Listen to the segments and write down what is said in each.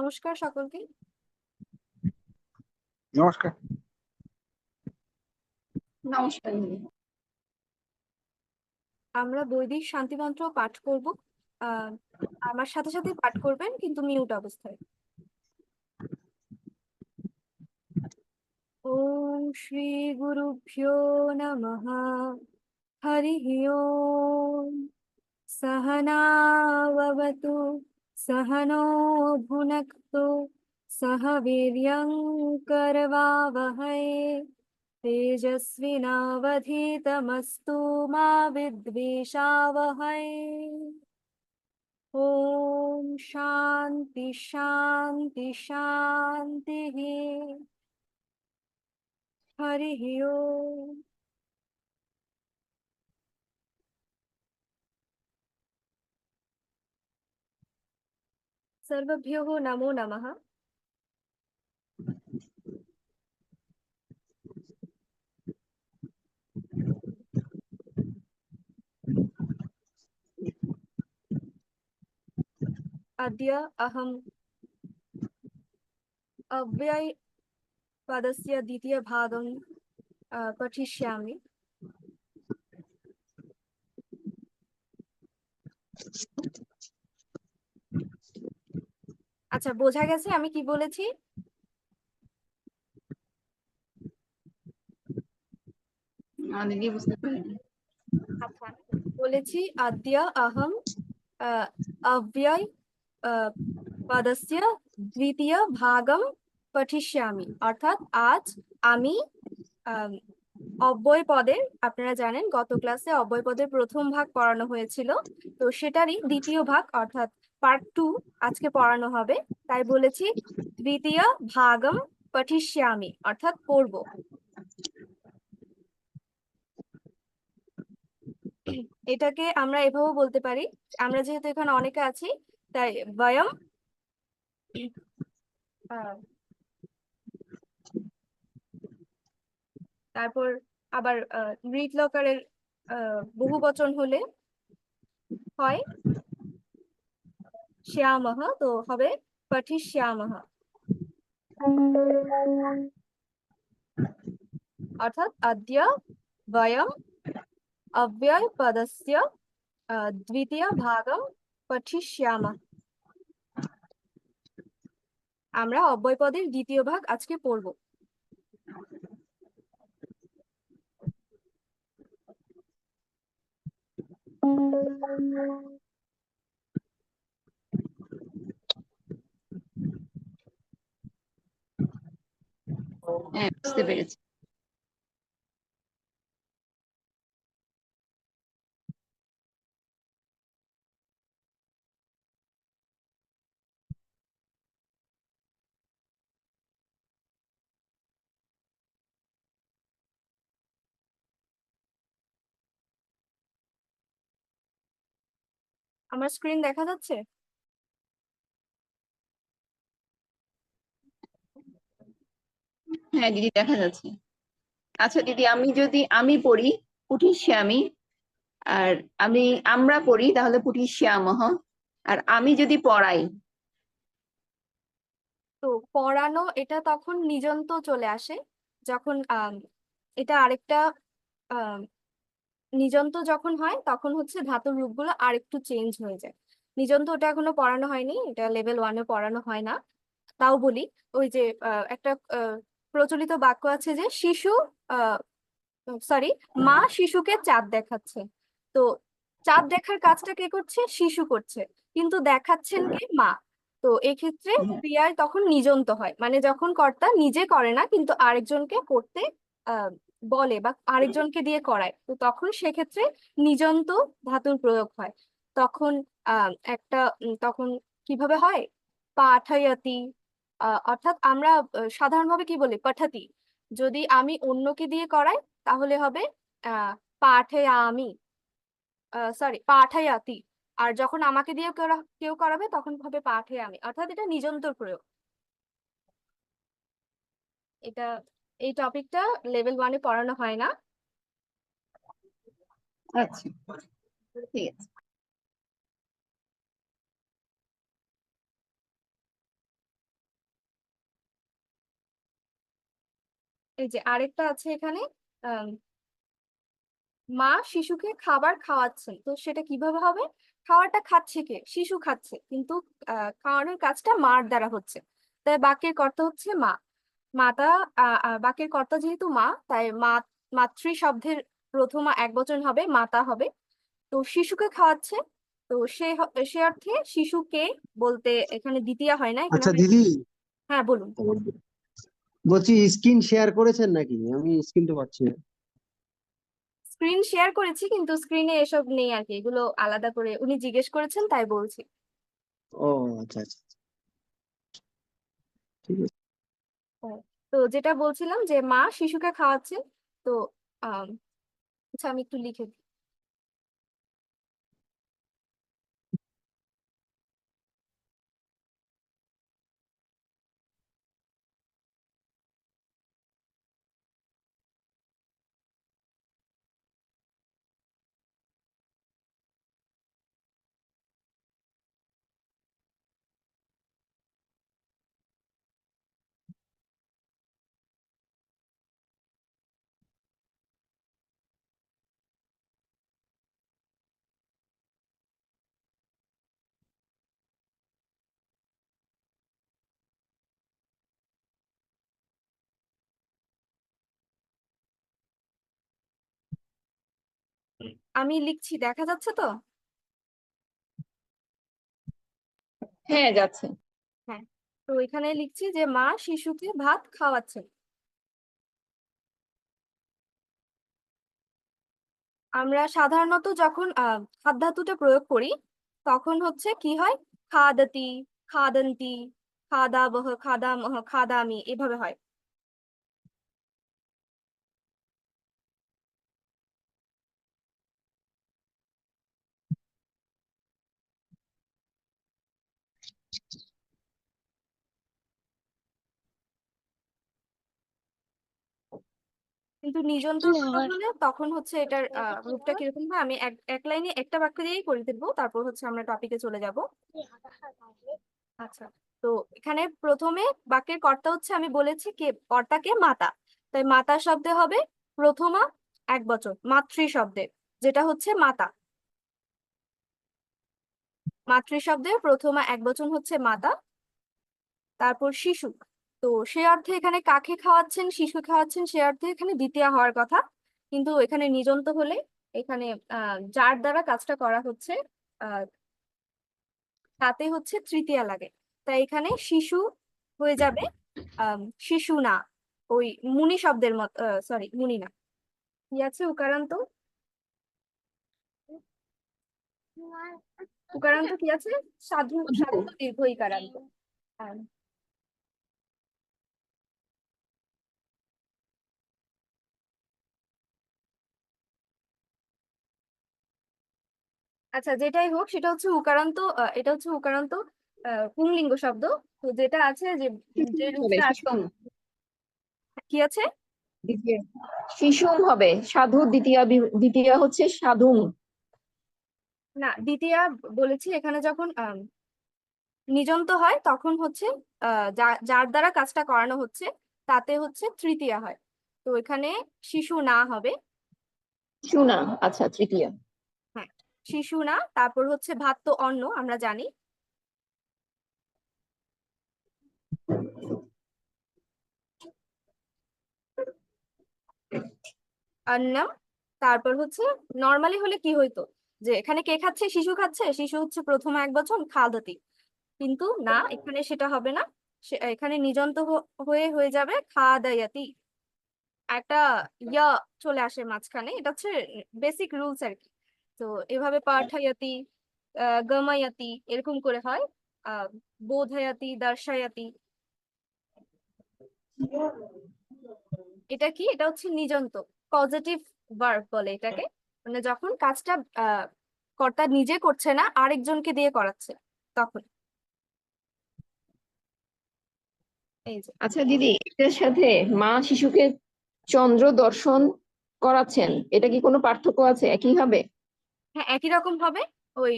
নমস্কার সকলকে। নমস্কার। নমস্কার। আমরা বৈদিক শান্তিমন্ত্র পাঠ করব। আমার সাথে সাথে পাঠ করবেন, কিন্তু মিউট অবস্থায়। ওম শ্রী গুরুভ্যো নমঃ। হরিঃ ওম। सहनाववतु सहनो भुनक्तु सह वीर्यं करवावहै तेजस्विनावधीतमस्तु मा विद्विषावहै। ॐ शान्ति शान्ति शान्तिः। हरिः ओम्। सर्वभ्यो नमो नमः। अद्य अहम् अव्यय पदस्य द्वितीयभागं पठिष्यामि। আচ্ছা, বোঝা গেছে আমি কি বলেছি? দিদি বুঝতে পারিনি। আচ্ছা, বলেছি আদ্য अहम् अव्यय पदस्य द्वितीय भागं पठिष्यामि। অর্থাৎ আজ আমি অব্যয় পদের, আপনারা জানেন গত ক্লাসে অব্যয় পদের প্রথম ভাগ পড়ানো হয়েছিল, তো সেটারই দ্বিতীয় ভাগ অর্থাৎ পার্ট 2 আজকে পড়ানো হবে। তাই বলেছি দ্বিতীয় ভাগম পঠিষ্যামি, অর্থাৎ পড়ব। এটাকে আমরা এভাবেও বলতে পারি, আমরা যেহেতু এখানে অনেকে আছি তাই বয়ম তারপর আবার রিট লকারের বহু বচন হলে হয় শ্যামহ, তো হবে পঠিষ্যামহ। অর্থাৎ আদ্য বয়ম अव्यय पदस्य द्वितीय भागं पठिष्यामः। আমরা অব্যয় পদের দ্বিতীয় ভাগ আজকে পড়ব। হ্যাঁ, বুঝতে পেরেছি। আমার স্ক্রিন দেখা যাচ্ছে? হ্যাঁ দিদি, দেখা যাচ্ছে। আচ্ছা দিদি, আমি পড়ি পুঠিশ্যামি, আর আমরা পড়ি তাহলে পুঠিশ্যামহ, আর আমি যদি পড়াই। তো পড়ানো এটা তখন নিযন্ত চলে আসে যখন এটা আরেকটা নিযন্ত যখন হয় তখন হচ্ছে ধাতুর রূপগুলো আরেকটু চেঞ্জ হয়ে যায়। নিযন্ত ওটা এখনো পড়ানো হয়নি, এটা লেভেল 1-এ পড়ানো হয় না। তাও বলি, ওই যে একটা প্রচলিত বাক্য আছে যে মা শিশুকে চাঁদ দেখাচ্ছে। তো চাঁদ দেখার কাজটা কে করছে? শিশু করছে, কিন্তু দেখাচ্ছেন কে? মা। তো এক্ষেত্রে ক্রিয়ায় তখন নিযন্ত হয়, মানে যখন কর্তা নিজে করে না কিন্তু আরেকজনকে করতে আহ বলে বা আরেকজনকে দিয়ে করায়, তো তখন সেক্ষেত্রে নিযন্ত ধাতুর প্রয়োগ হয়। তখন তখন কিভাবে হয়? পাঠায়াতি। অর্থাৎ আমরা সাধারণভাবে কি বলি? পাঠাতি। যদি আমি অন্যকে দিয়ে করাই তাহলে হবে পাঠায়ামি, পাঠায়াতি। আর যখন আমাকে দিয়ে কেউ করাবে তখন হবে পাঠায়ামি, অর্থাৎ এটা নিযন্তর প্রয়োগ। এটা এই টপিকটা লেভেল 1-এ পড়ানো হয় না। আচ্ছা, ঠিক আছে। এই যে আরেকটা আছে এখানে, আহ মা শিশুকে খাবার খাওয়াচ্ছেন, তো সেটা কিভাবে হবে? খাবারটা খাচ্ছে কে? শিশু খাচ্ছে, কিন্তু খাওয়ানোর কাজটা মার দ্বারা হচ্ছে, তাই বাক্যের কর্তা হচ্ছে মা। মাতা, বাক্যের কর্তা যেহেতু মা, তাই মাতৃ শব্দের প্রথমা একবচন হবে, মাতা হবে। তো শিশুকে খাওয়াচ্ছে, তো সে অর্থে শিশুকে বলতে এখানে দ্বিতীয়া হয় না, এখানে আচ্ছা হয়। দিদি, হ্যাঁ বলুন। বলছি স্ক্রিন শেয়ার করেছেন নাকি? আমি স্ক্রিনটা পাচ্ছি না। স্ক্রিন শেয়ার করেছি, কিন্তু স্ক্রিনে এসব নেই আর কি, এগুলো আলাদা করে উনি জিজ্ঞেস করেছেন তাই বলছি। ও আচ্ছা আচ্ছা, ঠিক আছে। ও, তো যেটা বলছিলাম যে মা শিশুকে খাওয়াচ্ছে, তো আহ আচ্ছা আমি একটু লিখে দিই। আমি লিখছি, দেখা যাচ্ছে তো? হ্যাঁ, যাচ্ছে। হ্যাঁ, তো এখানে লিখছি যে মা শিশুকে ভাত খাওয়াচ্ছেন। আমরা সাধারণত যখন খাদ ধাতুটা প্রয়োগ করি, তখন হচ্ছে কি হয়? খাদাতি, খাদান্তি, খাদাবহ, খাদামহ, খাদামি, এভাবে হয়। কিন্তু নিজন্ত রূপটা হলে তখন হচ্ছে এটার রূপটা কিরকম হয়, আমি এক এক লাইনে একটা বাক্য দিয়েই করে দেবো, তারপর হচ্ছে আমরা টপিকে চলে যাব। আচ্ছা, তো এখানে প্রথমে বাক্যের কর্তা হচ্ছে, আমি বলেছি কে কর্তাকে? মাতা। তাই মাতা শব্দে হবে প্রথমা একবচন মাতৃ শব্দে, যেটা হচ্ছে মাতা। মাতৃ শব্দের প্রথমা একবচন হচ্ছে মাতা। তারপর শিশু, তো সে অর্থে এখানে কাকে খাওয়াচ্ছেন? শিশু খাওয়াচ্ছেন, সে অর্থে এখানে দ্বিতীয়া হওয়ার কথা, কিন্তু এখানে নিযন্ত হলে এখানে যার দ্বারা কাজটা করা হচ্ছে আহ তাতে হচ্ছে তৃতীয়া লাগে, তাই এখানে শিশু হয়ে যাবে শিশু না, ওই মুনি শব্দের মত, সরি মুনি না, কি আছে উকারান্ত? উকারান্ত কি আছে? সাধু, সাধু দীর্ঘ ইকারান্ত। আহ, আচ্ছা, যেটাই হোক সেটা হচ্ছে উকারান্ত, এটা হচ্ছে উকারান্ত পুংলিঙ্গ শব্দ। তো যেটা আছে যে, যে হবে রূপটা আছে, শিশুম। কি আছে? দ্বিতীয় শিশুম হবে, সাধু দ্বিতীয় দ্বিতীয় হচ্ছে সাধুম। না, দ্বিতীয়া বলেছি, এখানে যখন নিযন্ত হয় তখন হচ্ছে যার দ্বারা কাজটা করানো হচ্ছে তাতে হচ্ছে তৃতীয়া হয়, তো এখানে শিশু না হবে। সুনা, আচ্ছা তৃতীয়। হ্যাঁ, শিশু না, তারপর হচ্ছে ভাত তো অন্ন আমরা জানি, অন্নম। তারপর হচ্ছে নর্মালি হলে কি হইতো, যে এখানে কে খাচ্ছে? শিশু খাচ্ছে, শিশু হচ্ছে প্রথম একবচন খাদতি, কিন্তু না, এখানে সেটা হবে না, এখানে নিযন্ত হয়ে হয়ে যাবে খাদায়াতি। একটা ইয়া চলে আসে মাঝখানে, এটা হচ্ছে বেসিক রুলস আর কি। তো এভাবে পাঠায়াতি, গমায়াতি, এরকম করে হয়, আহ বোধায়াতি, দর্শায়াতি। এটা কি? এটা হচ্ছে নিযন্ত, পজিটিভ ভার্ব বলে এটাকে, মানে যখন কাজটা আহ কর্তা নিজে করছে না, আরেকজনকে দিয়ে করাচ্ছে, তখন। এই যে, আচ্ছা দিদি, এটার সাথে মা শিশুকে চন্দ্র দর্শন করাচ্ছেন, এটা কি কোনো পার্থক্য আছে? একই হবে? হ্যাঁ একই রকম হবে। ওই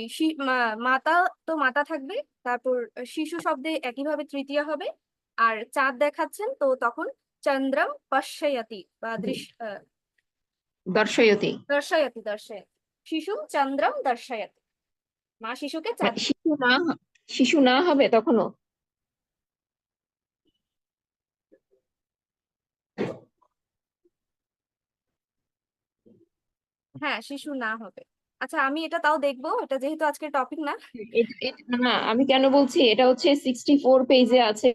মাতা, তো মাতা থাকবে, তারপর শিশু শব্দে একইভাবে তৃতীয়া হবে। আর চাঁদ দেখাচ্ছেন, তো তখন চন্দ্রম পশ্যয়তি বা দর্শয়তি। দর্শয়তি দর্শয়তি, শিশুম চন্দ্রম দর্শয়তি, মা শিশুকে চাঁদ মানে শিশু না হবে তখনও? হ্যাঁ শিশু না হবে। আচ্ছা আমি এটা তাও দেখবো, এটা যেহেতু আজকের টপিক না। না, আমি কেন বলছি, এটা হচ্ছে 64 পেজে আছে,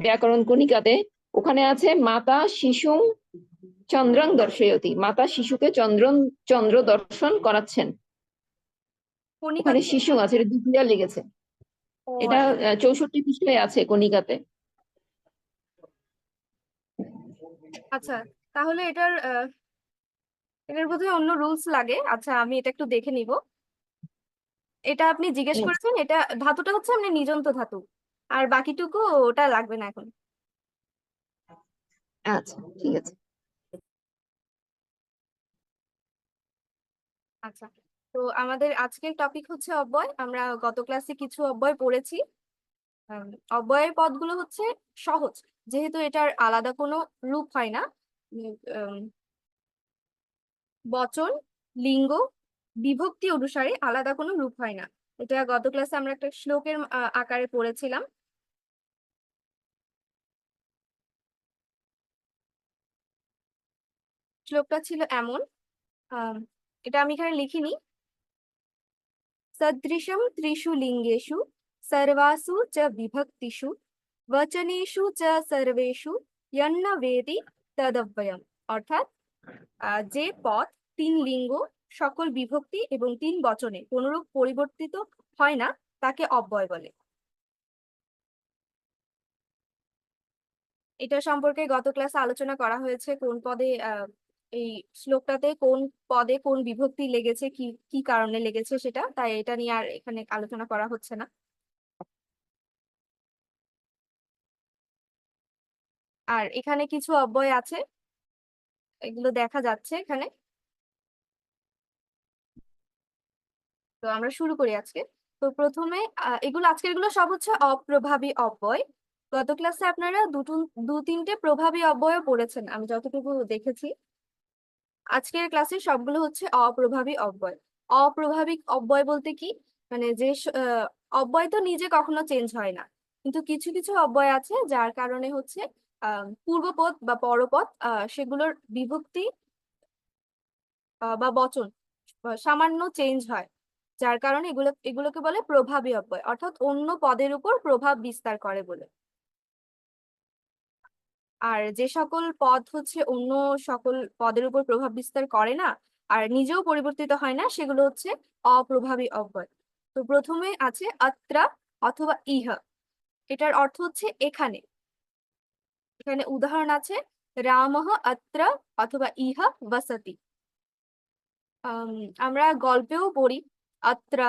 ব্যাকরণ কণিকাতে। ওখানে আছে মাতা শিশু চন্দ্রং দর্শয়তি, মাতা শিশুকে চন্দ্র দর্শন করাচ্ছেন। ওখানে কণিকাতে? শিশু আছে, এটা দ্বিতীয় লেগেছে। ও এটা আচ্ছা। 64 পৃষ্ঠায় আছে কণিকাতে। আচ্ছা, তাহলে এটার বোধহয় অন্য রুলস লাগে। আচ্ছা আমি এটা একটু দেখে নিব। এটা আপনি জিজ্ঞেস করেছেন, এটা ধাতুটা হচ্ছে আপনি নিযন্ত ধাতু, আর বাকিটুকু ওটা লাগবে না এখন। আচ্ছা, ঠিক আছে। আচ্ছা, তো আমাদের আজকের টপিক হচ্ছে অব্যয়। আমরা গত ক্লাসে কিছু অব্যয় পড়েছি। আম, অব্যয়ের পদগুলো হচ্ছে সহজ, যেহেতু এটার আলাদা কোনো রূপ হয় না। উম, আম, বচন, লিঙ্গ, বিভক্তি অনুসারে আলাদা কোনো রূপ হয় না। এটা গত ক্লাসে আমরা একটা শ্লোকের আকারে পড়েছিলাম। শ্লোকটা ছিল এমন, আম, এটা আমি এখানে লিখিনি। সদৃশম ত্রিষু লিঙ্গেষু সর্বাসু চ বিভক্তিষু বচনেষু চ সর্বেষু যন্ন বেদি তদব্যয়ম। অর্থাৎ যে পদ তিন লিঙ্গ, সকল বিভক্তি এবং তিন বচনে কোনরূপ পরিবর্তিত হয় না, তাকে অব্যয় বলে। এটা সম্পর্কে গত ক্লাসে আলোচনা করা হয়েছে, কোন পদে এই শ্লোকটাতে কোন পদে কোন বিভক্তি লেগেছে, কি কি কারণে লেগেছে সেটা, তাই এটা নিয়ে আর এখানে আলোচনা করা হচ্ছে না। আর এখানে কিছু অব্যয় আছে, এগুলো দেখা যাচ্ছে এখানে। তো আমরা শুরু করি আজকে। তো প্রথমে এগুলো সব হচ্ছে অপ্রভাবী অব্যয়। গত ক্লাসে আপনারা দু তিনটে প্রভাবী অব্যয় পড়েছেন আমি যতটুকু দেখেছি। আজকের ক্লাসে সবগুলো হচ্ছে অপ্রভাবী অব্যয়। অপ্রভাবী অব্যয় বলতে কি, মানে অব্যয় তো নিজে কখনো চেঞ্জ হয় না, কিন্তু কিছু কিছু অব্যয় আছে যার কারণে হচ্ছে পূর্বপদ বা পরপদ সেগুলোর বিভক্তি বা বচন সামান্য চেঞ্জ হয়, যার কারণে এগুলোকে বলে প্রভাবী অব্যয়, অর্থাৎ অন্য পদের উপর প্রভাব বিস্তার করে বলে। আর যে সকল পদ হচ্ছে অন্য সকল পদের উপর প্রভাব বিস্তার করে না আর নিজেও পরিবর্তিত হয় না, সেগুলো হচ্ছে অপ্রভাবী অব্যয়। তো প্রথমে আছে অত্রা অথবা ইহ। এটার অর্থ হচ্ছে এখানে। এখানে উদাহরণ আছে, রামঃ অত্র অথবা ইহ বসতি। আম, আমরা গল্পেও পড়ি অত্র,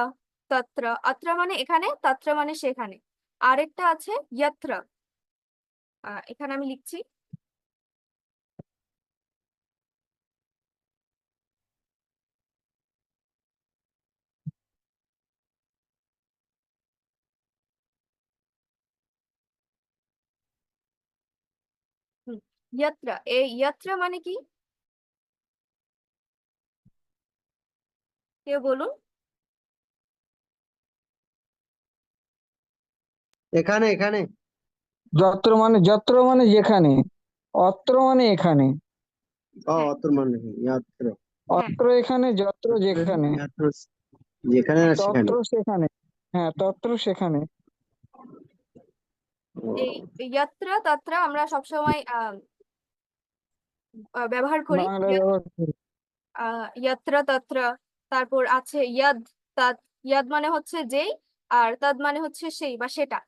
তত্র। অত্র মানে এখানে, তত্র মানে সেখানে। আরেকটা আছে যত্র। এখানে আমি লিখছি, যত্র। এই যত্র মানে কি, কেউ বলুন। এখানে এখানে। যত্র মানে যেখানে, অত্র মানে এখানে, ও হ্যাঁ অত্র মানে ইয়াত্র। হ্যাঁ। অত্র এখানে, যত্র যেখানে, ইয়াত্র যেখানে হ্যাঁ না সেখানে। তত্র সেখানে। হ্যাঁ, তত্র সেখানে। ও, এই যত্র তত্র আমরা সবসময় ব্যবহার করি। বাংলায় ব্যবহার করি। যত্র তত্র। তারপর আছে ইয়দ, তৎ। ইয়দ মানে হচ্ছে যেই, আর তদ মানে হচ্ছে সেই বা সেটা।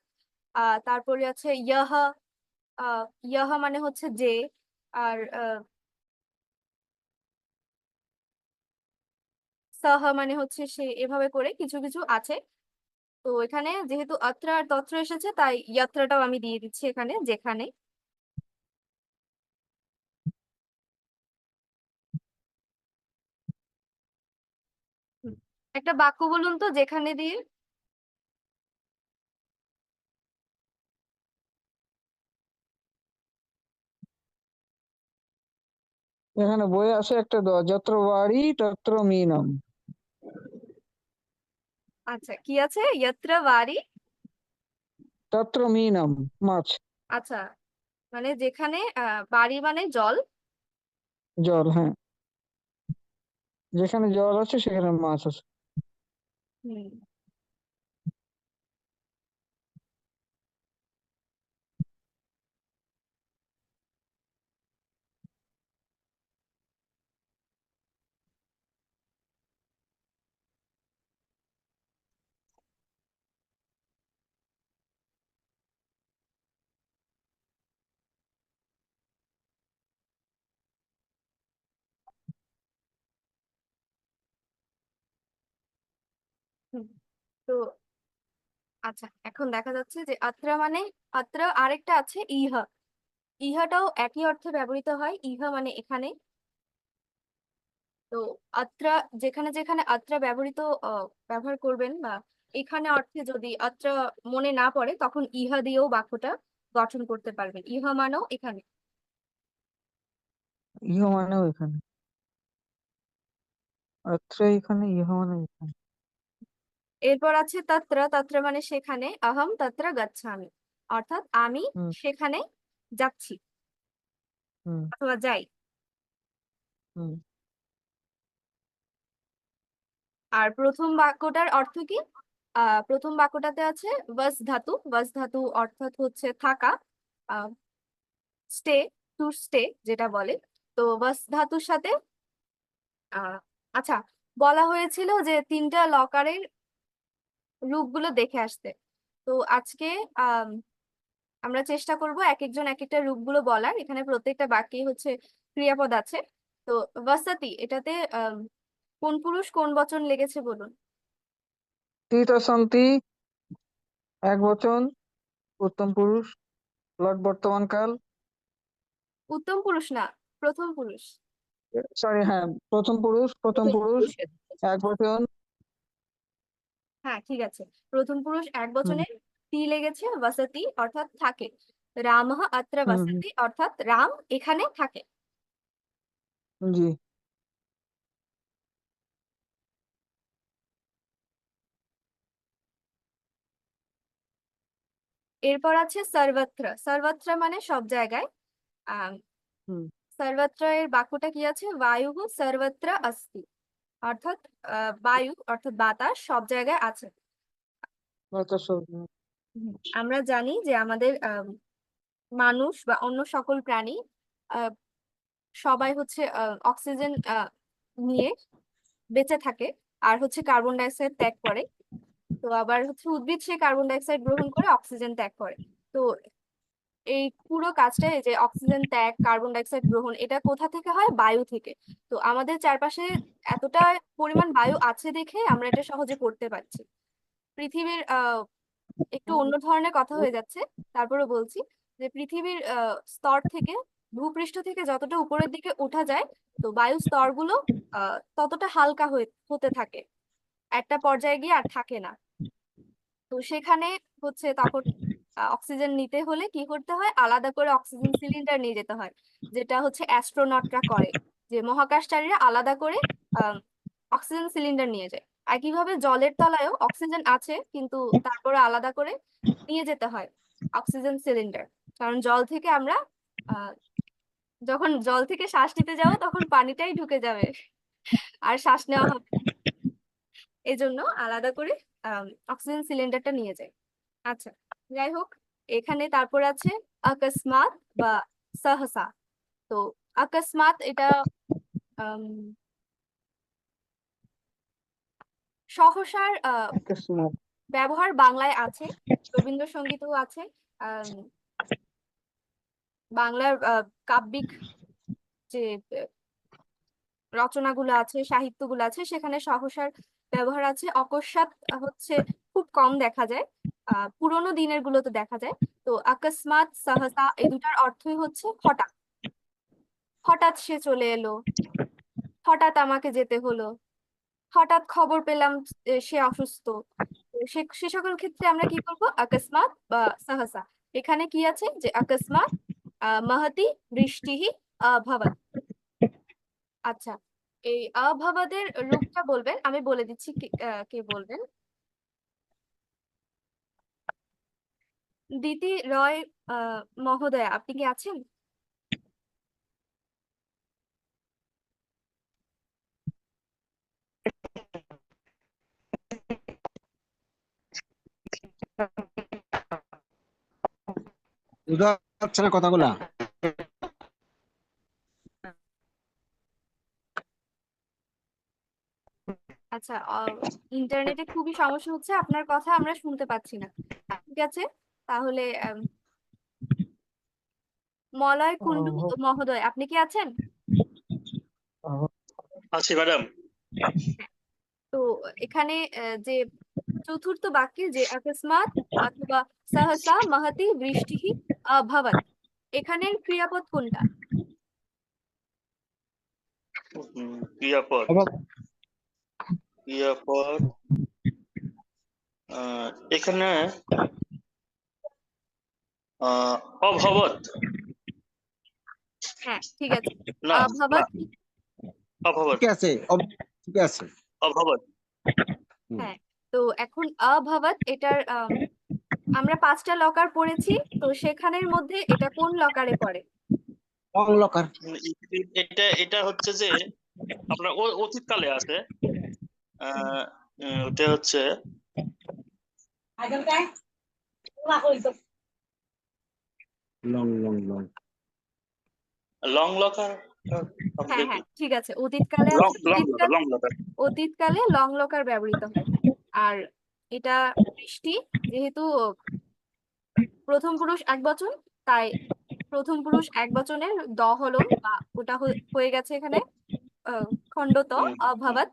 তারপরে আছে ইয়হ। ইয়হ মানে হচ্ছে যে, আর সহ মানে হচ্ছে সে। এভাবে করে কিছু কিছু আছে। তো এখানে যেহেতু অত্র আর তত্র এসেছে, তাই ইয়াত্রাটাও আমি দিয়ে দিচ্ছি এখানে, যেখানে। হুম। একটা বাক্য বলুন তো যেখানে দিয়ে। এখানে বইয়ে আছে একটা দেওয়া, যত্র বাড়ি তত্র মিনম। আচ্ছা, কি আছে? ইয়াত্রা বাড়ি। তত্র মিনম, মাছ। আচ্ছা, মানে যেখানে বাড়ি মানে জল। জল, হ্যাঁ, যেখানে জল আছে সেখানে মাছ আছে। হুম। হুম। তো আচ্ছা, এখন দেখা যাচ্ছে যে আত্রা মানে, আত্রা আরেকটা আছে ইহা। ইহাটাও একই অর্থে ব্যবহৃত হয়। ইহা মানে এখানে। তো আত্রা, যেখানে যেখানে আত্রা ব্যবহৃত ব্যবহার করবেন, বা এখানে অর্থে যদি আত্রা মনে না পড়ে, তখন ইহা দিয়েও বাক্যটা গঠন করতে পারবেন। ইহা মানেও এখানে। ইহ মানেও এখানে, অত্র এখানে, ইহ মানে এখানে। এরপর আছে তত্র। তত্র মানে সেখানে। অহম তত্র গচ্ছামি, অর্থাৎ আমি হুম সেখানে যাচ্ছি হুম অথবা যাই। হুম। আর প্রথম বাক্যটার অর্থ কি? প্রথম বাক্যটাতে আছে ওয়াস ধাতু। ওয়াস ধাতু অর্থাৎ হচ্ছে থাকা, স্টে, টু স্টে যেটা বলে। তো ওয়াস ধাতুর সাথে আহ আচ্ছা, বলা হয়েছিল যে তিনটা লকারের রূপগুলো দেখে আসতে। তো আজকে আহ আমরা চেষ্টা করব এক একজন এক একটা রূপগুলো বলার। এখানে প্রত্যেকটা বাক্যে হচ্ছে ক্রিয়াপদ আছে। তো ওয়াসাতি এটাতে কোন পুরুষ কোন বচন লেগেছে বলুন। তিতসন্তি এক বচন, উত্তম পুরুষ, লট বর্তমান কাল। উত্তম পুরুষ না, প্রথম পুরুষ। সরি, হ্যাঁ, প্রথম পুরুষ, প্রথম প্রথম পুরুষ পুরুষের। এক বচন। হ্যাঁ, ঠিক আছে। প্রথম পুরুষ এক হুম বচনের তি লেগেছে, বসতি অর্থাৎ থাকে। রামঃ অত্র হুম বসতি অর্থাৎ রাম এখানে থাকে। জি। এরপর আছে সর্বত্র। সর্বত্র মানে সব জায়গায়। আহ হুম। সর্বত্র এর বাক্যটা কি আছে? বায়ুঃ সর্বত্র अस्ति, অর্থাৎ বায়ু অর্থাৎ বাতাস সব জায়গায় আছে। বাতাস সব। হুম। আমরা জানি যে আমাদের মানুষ বা অন্য সকল প্রাণী আহ, সবাই হচ্ছে অক্সিজেন নিয়ে বেঁচে থাকে, আর হচ্ছে কার্বন ডাই অক্সাইড ত্যাগ করে। তো আবার হচ্ছে উদ্ভিদ সে কার্বন ডাই অক্সাইড গ্রহণ করে অক্সিজেন ত্যাগ করে। তো এই পুরো কাজটা, এই যে অক্সিজেন ত্যাগ কার্বন ডাই অক্সাইড গ্রহণ, এটা কোথা থেকে হয়? বায়ু থেকে। তো আমাদের চারপাশে এতটা পরিমাণ বায়ু আছে দেখে আমরা এটা সহজে করতে পারছি। পৃথিবীর একটু অন্য ধরনের কথা হয়ে যাচ্ছে, তারপরে বলছি যে পৃথিবীর স্তর থেকে, ভূপৃষ্ঠ থেকে যতটা উপরের দিকে ওঠা যায়, তো বায়ু স্তরগুলো ততটা হালকা হতে থাকে। একটা পর্যায়ে গিয়ে আর থাকে না। তো সেখানে হচ্ছে তখন অক্সিজেন নিতে হলে কি করতে হয়? আলাদা করে অক্সিজেন সিলিন্ডার নিয়ে যেতে হয়, যেটা হচ্ছে অ্যাস্ট্রোনটরা করে, যে মহাকাশচারীরা আলাদা করে অক্সিজেন সিলিন্ডার নিয়ে যায়। একইভাবে জলের তলায়ও অক্সিজেন আছে, কিন্তু তারপরে আলাদা করে নিয়ে যেতে হয় অক্সিজেন সিলিন্ডার। কারণ জল থেকে আমরা আহ, যখন জল থেকে শ্বাস নিতে যাব তখন পানিটাই ঢুকে যাবে, আর শ্বাস নেওয়া হবে না। এই জন্য আলাদা করে অক্সিজেন সিলিন্ডারটা নিয়ে যায়। আচ্ছা, যাই হোক, এখানে তারপর আছে অকস্মাৎ বা সহসা। তো অকস্মাৎ এটা আম, সহসার অকস্মাৎ। ব্যবহার বাংলায় আছে, রবীন্দ্রসঙ্গীতেও আছে। আম, বাংলার কাব্যিক যে আহ, রচনাগুলো আছে, সাহিত্যগুলো আছে, সেখানে সহসার ব্যবহার আছে। অকস্মাৎ হচ্ছে খুব কম দেখা যায়, পুরোনো দিনের গুলোতে দেখা যায়। তো অকস্মাৎ সহসা এই দুটার অর্থই হচ্ছে হঠাৎ। হঠাৎ সে চলে এলো, হঠাৎ আমাকে যেতে হলো, হঠাৎ খবর পেলাম সে অসুস্থ। তো সে সে সকল ক্ষেত্রে আমরা কি করব? অকস্মাৎ বা সহসা। এখানে কি আছে? যে অকস্মাৎ মহতি বৃষ্টিহি অভবৎ। আচ্ছা, এই অভাবাদের রূপটা বলবেন, আমি বলে দিচ্ছি কে বলবেন। দিতি রয় মহোদয়া, আপনি কি আছেন? বুঝতে পারছে না কথাগুলা? আচ্ছা, ইন্টারনেটে খুবই সমস্যা হচ্ছে, আপনার কথা আমরা শুনতে পাচ্ছি না। ঠিক আছে, তাহলে মলয় কুণ্ডু আহ, মহোদয়, আপনি কি আছেন? আহ, আছি ম্যাডাম। তো এখানে যে চতুর্থ বাক্যে যে অকস্মাৎ অথবা সহসা মহতি বৃষ্টি অভবৎ, এখানের ক্রিয়াপদ কোনটা? ক্রিয়াপদ অবাক। ক্রিয়াপদ এখানে অভবত। হ্যাঁ, ঠিক আছে। না না, অভবৎ, অভবত ঠিক আছে, ঠিক আছে। অভবত। হুম। হ্যাঁ। তো এখন অভবৎ এটার আমরা 5টা লকার পড়েছি, তো সেখানের মধ্যে এটা কোন লকারে পড়ে? অলঙ্কার। এটা এটা হচ্ছে যে আপনার অতীতকালে আছে। ওটা হচ্ছে লং লং লং। লং লকার। হ্যাঁ হ্যাঁ, ঠিক আছে, অতীতকালে লং আছে, লং লকার লং লকার। অতীতকালে লং লকার ব্যবহৃত হয়। আর এটা বৃষ্টি, যেহেতু প্রথম পুরুষ একবচন, তাই প্রথম পুরুষ একবচনের হলন বা ওটা হয়ে গেছে এখানে খণ্ডত হুম, অভবৎ।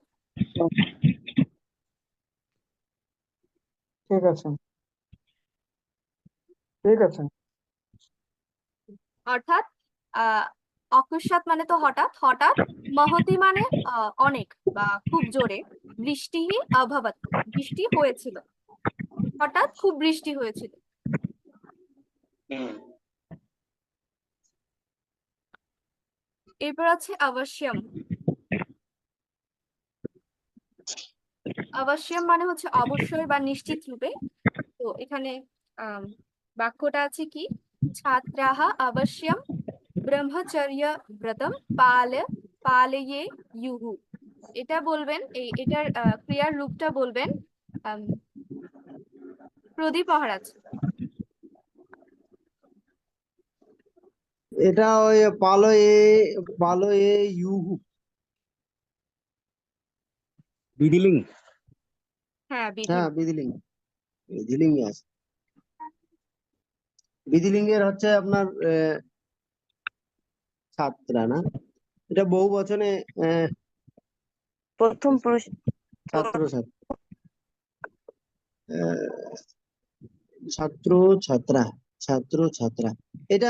ঠিক আছে, ঠিক আছে। অর্থাৎ আহ অকস্মাৎ মানে তো হঠাৎ, হঠাৎ মহতি মানে অনেক বা খুব জোরে, বৃষ্টি অভবৎ বৃষ্টি হয়েছিল, হঠাৎ খুব বৃষ্টি হয়েছিল। হুম। এরপর আছে অবশ্যম। অবশ্যম মানে হচ্ছে অবশ্যই বা নিশ্চিত রূপে। তো এখানে আম, বাক্যটা আছে কি, ছাত্রাহ অবশ্যম ব্রহ্মচর্য ব্রতম পালয়ে ইউহু। এটা বলবেন, এটার ক্রিয়ার রূপটা বলবেন আম, প্রদীপ মহারাজ। এটা ওই পালয়ে, পালয়ে ইউহু, বিধিলিং। হ্যাঁ, বিধি। হ্যাঁ, বিধিলিং, বিধিলিং আছে। বিধিলিং এর হচ্ছে আপনার ছাত্রা না, এটা বহু বচনে প্রথম পুরুষ ছাত্র ছাত্র, ছাত্র ছাত্রা, ছাত্র ছাত্রা। এটা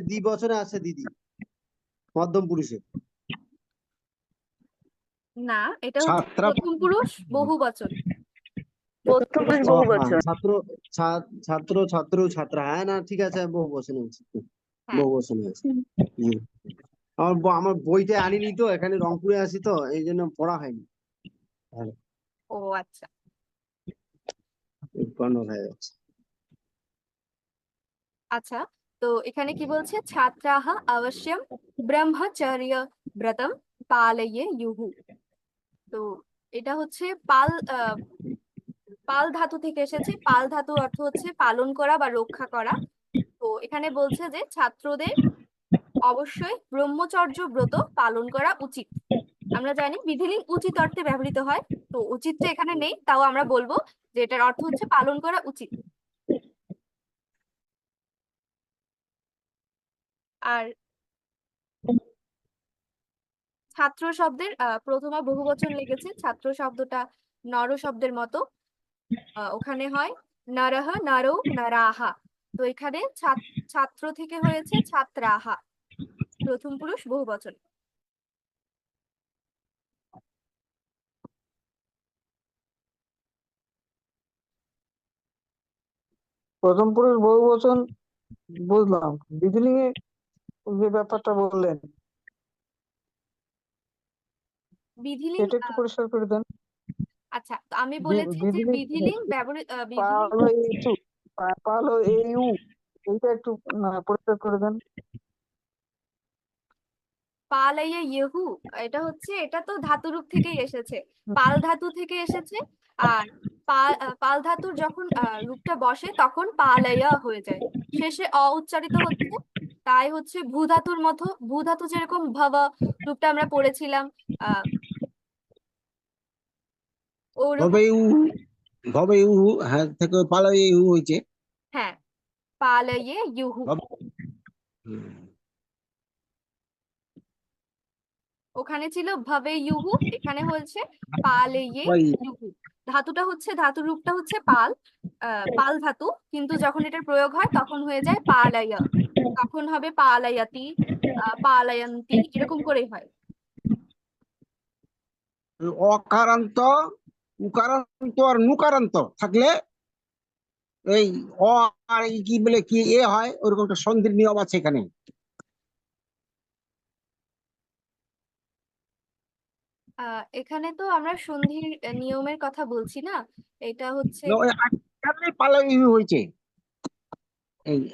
দ্বিবচনে আছে দিদি, মধ্যম পুরুষে। না, এটা হচ্ছে ছাত্রা। প্রথম পুরুষ বহু বচন। প্রথম পুরুষ ও, বহু হ্যাঁ, বচন। ছাত্র ছাত্র ছাত্র ছাত্রা, হ্যাঁ না ঠিক আছে, বহু বচনে আছে, হ্যাঁ। বহু বচনে আছে। হুম। আমার বইটা আনিনি তো, এখানে রংপুরে আছি তো, এই জন্য পড়া হয়নি। ভালো, ও আচ্ছা। উৎপন্ন হয়ে যাচ্ছে। আচ্ছা, তো এখানে কি বলছে, ছাত্রাহ অবশ্যম ব্রহ্মচর্য ব্রতম পালয়ে ইউহু। তো এটা হচ্ছে পাল ধাতু থেকে এসেছে। পাল ধাতু অর্থ হচ্ছে পালন করা বা রক্ষা করা। তো এখানে বলছে যে ছাত্রদের অবশ্যই ব্রহ্মচর্য ব্রত পালন করা উচিত। আমরা জানি বিধিলিঙ্গ উচিত অর্থে ব্যবহৃত হয়, তো উচিতটা এখানে নেই, তাও আমরা বলবো যে এটার অর্থ হচ্ছে পালন করা উচিত। আর ছাত্র শব্দের প্রথমা বহুবচন লেগেছে, ছাত্র শব্দটা নর শব্দের মতো, ওখানে হয় নরহ নরৌ নরাহা। তো এখানে ছাত্র থেকে হয়েছে ছাত্রাহা, প্রথম পুরুষ বহুবচন। প্রথম পুরুষ বহু বচন বুঝলাম, বিধিলিঙ্গে যে ব্যাপারটা বললেন বিধিলিঙ্গ এটা একটু পরিষ্কার করে দেন। আচ্ছা, তো আমি বলেছি যে বিধিলিঙ্গ বিধিলিঙ্গ ব্যবহৃত পাল বিধিলিঙ্গ হয়ে একটু পাল হয়ে ইউ, এইটা একটু পরিষ্কার করে দেন। পালাইয়া ইহু, এটা হচ্ছে, এটা তো ধাতু রূপ থেকেই এসেছে, পাল ধাতু থেকে এসেছে। আর পাল ধাতুর যখন রূপটা বসে তখন পালাইয়া হয়ে যায়, শেষে অ উচ্চারিত হচ্ছে। তাই হচ্ছে ভূ ধাতুর মতো, ভূ ধাতু যেরকম ভব রূপটা আমরা পড়েছিলাম, আহ ওরকম। ভবে ইউ, হ্যাঁ, থেকে পালয় ইউ হয়েছে। হ্যাঁ, পালাইয়ে ইহু, হুম। ওখানে ছিল ভবে ইউহু, এখানে হচ্ছে পালেইয়ে ওই ইউহু। ধাতুটা হচ্ছে, ধাতুর রূপটা হচ্ছে পাল, পাল ধাতু, কিন্তু যখন এটার প্রয়োগ হয় তখন হয়ে যায় পালাইয়া, তখন হবে পালায়াতি, পালায়ান্তি, এরকম করেই হয়। অকারান্ত, উকারান্ত আর নুকারান্ত থাকলে এই অ আর এই কি বলে কি এ হয়, ওরকম একটা সন্ধির নিয়ম আছে এখানে। এখানে তো আমরা সন্ধির নিয়মের কথা বলছি না, এটা হচ্ছে ওই আটকালে পালয় ইউ হয়েছে,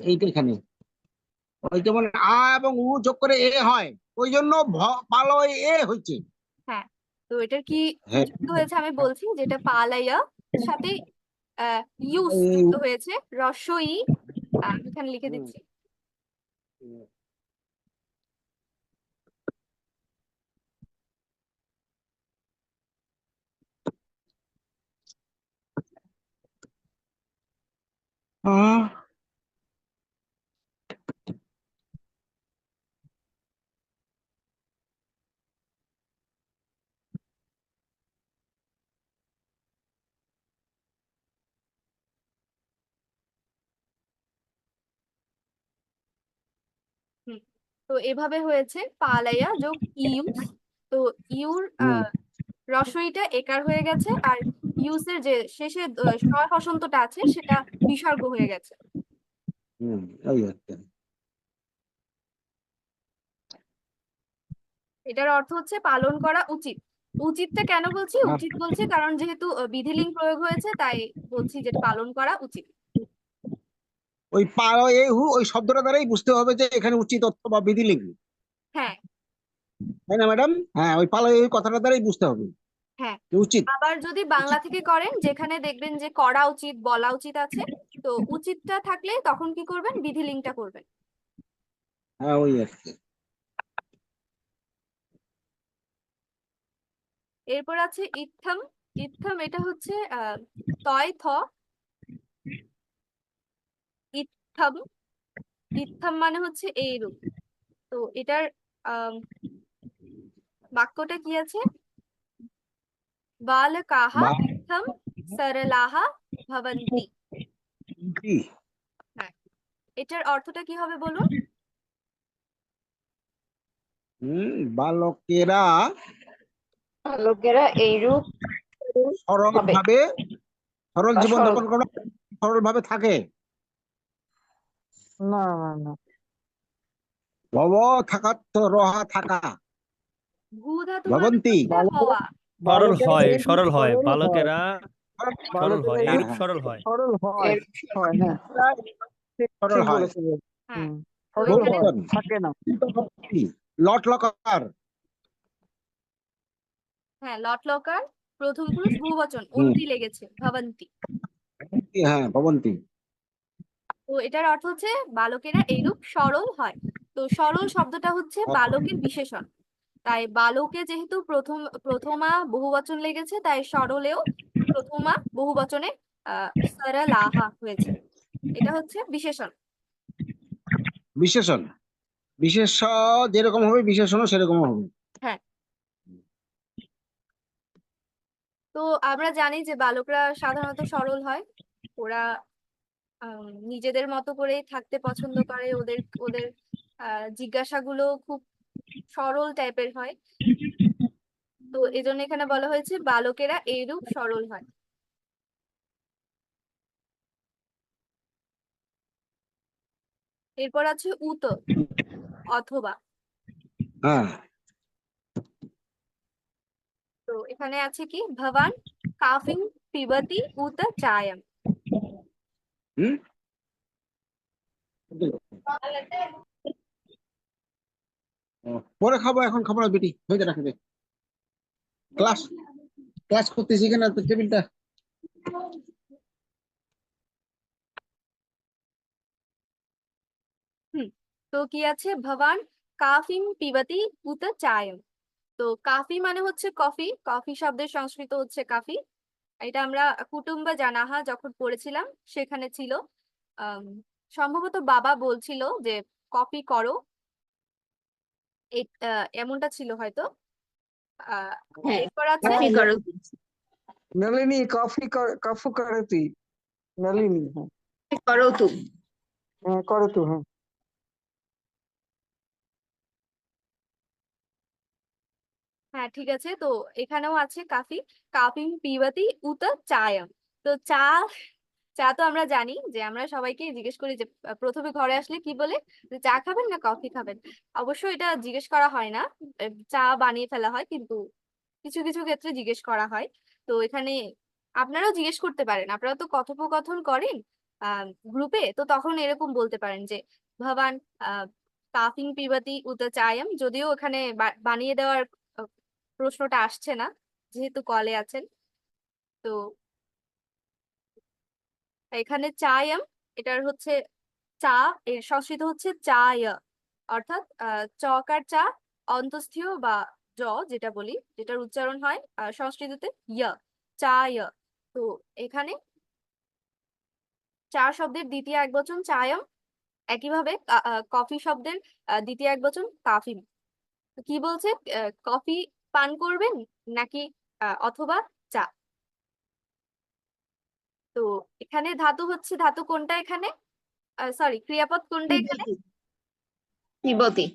এইটা এখানে। ওই যেমন আ এবং উ যোগ করে এ হয়, ওই জন্য পালয় এ হয়েছে। হ্যাঁ, তো এটার কি কি হ্যাঁ, যুক্ত হয়েছে আমি বলছি, যেটা পালাইয়া সাথে ইউস যুক্ত এই- হয়েছে, রস্বই, আমি এখানে লিখে হুম। দিচ্ছি। আহ, হুম, তো এভাবে হয়েছে পালাইয়া যোগ ইউস। তো ইউর হুম, রসইটা একার হয়ে গেছে, আর ইউসের যে শেষে হসন্তটা আছে সেটা বিসর্গ হয়ে গেছে। হুম, ওই হচ্ছে। এটার অর্থ হচ্ছে পালন করা উচিত। উচিতটা কেন বলছি, উচিত বলছি কারণ যেহেতু বিধিলিঙ্গ প্রয়োগ হয়েছে, তাই বলছি যেটা পালন করা উচিত। ওই পালয় এ হু, ওই শব্দটা দ্বারাই বুঝতে হবে যে এখানে উচিত অথবা বিধিলিঙ্গ, হ্যাঁ, তাই না ম্যাডাম? হ্যাঁ, ওই পালয় এই কথাটা দ্বারাই বুঝতে হবে হ্যাঁ। যে উচিত। আবার যদি বাংলা থেকে করেন, যেখানে দেখবেন যে করা উচিত, বলা উচিত আছে, তো উচিতটা থাকলে তখন কি করবেন, বিধিলিঙ্গটা করবেন। হ্যাঁ, ওই আর কি। এরপর আছে ইত্থম। ইত্থম এটা হচ্ছে তয় থ, ইত্থম। ইত্থম মানে হচ্ছে এইরূপ। তো এটার আহ বাক্যটা কি আছে, বালকাহা বা ইত্থম সরলাহা ভবন্তি। কি? হ্যাঁ, এটার অর্থটা কি হবে বলুন। বালকেরা লোকেরা এইরূপ সরল হবে ভাবে, সরল বা জীবন সরল। যাপন করা, সরল ভাবে থাকে। না না না, ভব থাকা, তো রহা থাকা, ভূ ধাতু মানে ভবন্তি। হচ্ছে বালকেরা হওয়া। সরল বালকেরা হয়, এইরূপ সরল হয়, সরল হয়, বালকেরা সরল বালকেরা হয়, হ্যাঁ, এইরূপ এইরূপ হ্যাঁ, সরল হয়। সরল হয়, এর হয় না? ঠিক সরল ঠিক হয়। বলেছে। হ্যাঁ, তো সরল এখানে হয়, বহুবচন, থাকে না। লট লকার। হ্যাঁ, লট লকার, প্রথম পুরুষ বহুবচন, হুম, অন্তি লেগেছে, ভবন্তি। হ্যাঁ, ভবন্তি। তো এটার অর্থ হচ্ছে বালকেরা এইরূপ সরল হয়। তো সরল শব্দটা হচ্ছে বালকের বিশেষণ, তাই বালকে যেহেতু প্রথমা বহুবচন লেগেছে, তাই সরলেও প্রথমা বহুবচনে সরলাহা হয়েছে। এটা হচ্ছে বিশেষণ। বিশেষণ, বিশেষ যেরকম হবে বিশেষণও সেরকম হবে। হ্যাঁ, তো আমরা জানি যে বালকরা সাধারণত সরল হয়। ওরা নিজেদের মতো করেই থাকতে পছন্দ করে, ওদের ওদের জিজ্ঞাসাগুলো খুব সরল টাইপের হয়। তো এজন্য এখানে বলা হয়েছে বালকেরা এইরূপ সরল হয়। এরপর আছে উত, অথবা। হ্যাঁ, এখানে আছে কি ভবান কাফিং পিবতি উত চায়ম। হুম ও, পরে খাবো, এখন খাবো না বেটি, হয়ে রাখবে ক্লাস ক্লাস করতেছি কেন টেবিলটা। হুম, তো কি আছে ভবান কাফিং পিবতি উত চায়ম। তো কাফি মানে হচ্ছে কফি, কফি শব্দের সংস্কৃত হচ্ছে কাফি। এটা আমরা কুটুম্বা জানাহা যখন পড়েছিলাম সেখানে ছিল। আম, সম্ভবত বাবা বলছিল যে কপি করো, এমনটা ছিল হয়তো। আহ হ্যাঁ, এরপর আছে কফি করো। নলিনী কফু করতি, নলিনী, হ্যাঁ করো তো। হ্যাঁ করো তো, হ্যাঁ। হ্যাঁ ঠিক আছে, তো এখানেও আছে কাফি কাফিং পিবতি উত চায়ম। তো চা, চা তো আমরা জানি যে আমরা সবাইকে জিজ্ঞেস করি যে প্রথমে ঘরে আসলে কি বলে, যে চা খাবেন না কফি খাবেন। অবশ্য এটা জিজ্ঞেস করা হয় না, চা বানিয়ে ফেলা হয়, কিন্তু কিছু কিছু ক্ষেত্রে জিজ্ঞেস করা হয়। তো এখানে আপনারাও জিজ্ঞেস করতে পারেন, আপনারা তো কথোপকথন করেন গ্রুপে, তো তখন এরকম বলতে পারেন যে ভবান কাফিং পিবতি উত চায়ম, যদিও এখানে বানিয়ে দেওয়ার আহ, প্রশ্নটা আসছে না যেহেতু কলে আছেন। তো এখানে চায়াম, এটার হচ্ছে চা, এর সংস্কৃত হচ্ছে চায়, অর্থাৎ চকার চা অন্তস্থীয় বা জ যেটা বলি, যেটার উচ্চারণ হয় সংস্কৃততে ইয়, চায়। তো এখানে চা শব্দের দ্বিতীয় একবচন চায়ম, একইভাবে কফি শব্দের দ্বিতীয় একবচন কাফিম। তো কি বলছে, কফি পান করবেন নাকি অথবা চা। তো এখানে ধাতু হচ্ছে, ধাতু কোনটা এখানে, সরি ক্রিয়াপদ কোনটা এখানে, পিবতি।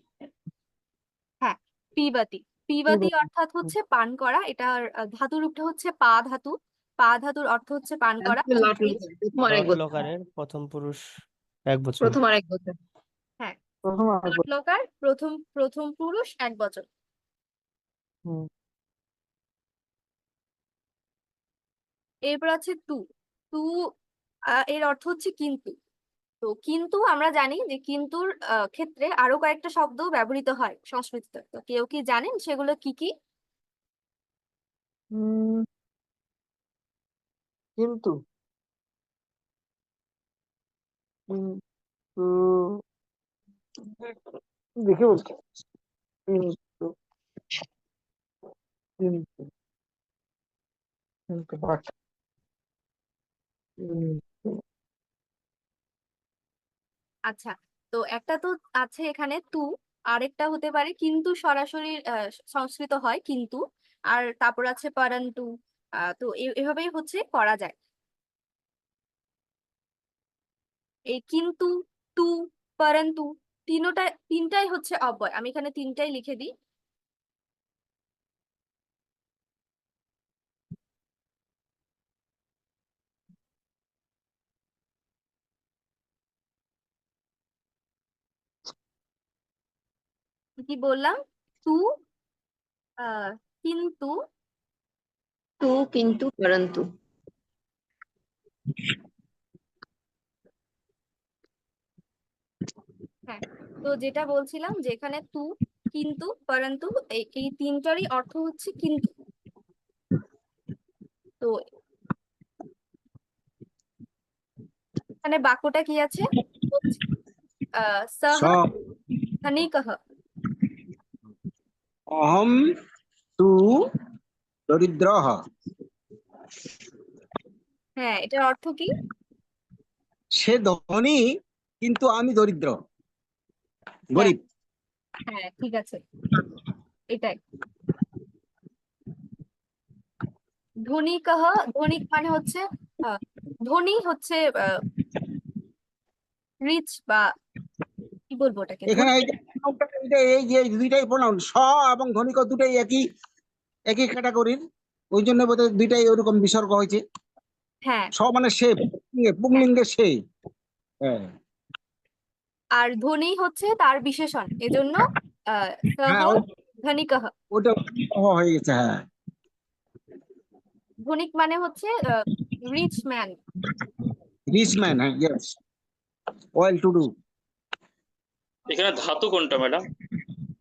হ্যাঁ পিবতি। পিবতি অর্থাৎ হচ্ছে পান করা, এটার ধাতু রূপটা হচ্ছে পা ধাতু। পা ধাতুর অর্থ হচ্ছে পান করা। লট প্রথম আর এক লট বছর। লকারের প্রথম পুরুষ এক বচন। প্রথম আর এক বছর। হ্যাঁ, প্রথম আর লট লকার প্রথম প্রথম পুরুষ এক বচন। হুম, এরপর আছে তু। তু এর অর্থ হচ্ছে কিন্তু। তো কিন্তু আমরা জানি যে কিন্তুর ক্ষেত্রে আরো কয়েকটা শব্দ ব্যবহৃত হয় সংস্কৃতিতে, তো কেউ কি জানেন সেগুলো কি কি? হুম, কিন্তু কিন্তু দেখে বলছি, কিন্তু কিন্তু কিন্তু বাট, কিন্তু আচ্ছা, তো একটা তো আছে এখানে তু, আরেকটা হতে পারে কিন্তু সরাসরি সংস্কৃত হয় কিন্তু, আর তারপর আছে পরন্তু। তো এভাবেই হচ্ছে করা যায়। এই কিন্তু, তু, পরন্তু, তিনটাই হচ্ছে অব্যয়, আমি এখানে তিনটাই লিখে দিই। কি কি বললাম, তু, আহ কিন্তু, তু, কিন্তু, পরন্তু। হ্যাঁ, তো যেটা বলছিলাম যে এখানে তু, কিন্তু, পরন্তু, এই তিনটারই অর্থ হচ্ছে কিন্তু। তো এখানে বাক্যটা কি আছে, সহ সব ধনিকঃ। অহম তু দরিদ্রঃ। হ্যাঁ, এটার অর্থ কি? সে ধনী কিন্তু আমি দরিদ্র, হ্যাঁ, গরিব। হ্যাঁ ঠিক আছে, এটাই। ধনিকঃ, ধনিক মানে হচ্ছে আহ, ধনী হচ্ছে রিচ, বা কি বলবো ওটাকে, এখানে ধনী। এই যে এই যে দুইটাই প্রনাউন, স এবং ধনিক দুটাই একই একই ক্যাটাগরির, ওই জন্য বোধহয় দুইটাই ওরকম বিসর্গ হয়েছে। হ্যাঁ, স মানে সে, হ্যাঁ, পুংলিঙ্গে সে। হ্যাঁ আর ধনী হচ্ছে তার বিশেষণ, এজন্য সহ হ্যাঁ, ধনিকঃ। ওটা হয়ে গেছে, হ্যাঁ। ধনিক মানে হচ্ছে রিচ ম্যান। রিচ ম্যান, হ্যাঁ, ইয়েস, ওয়েল টু ডু। এখানে ধাতু কোনটা ম্যাডাম?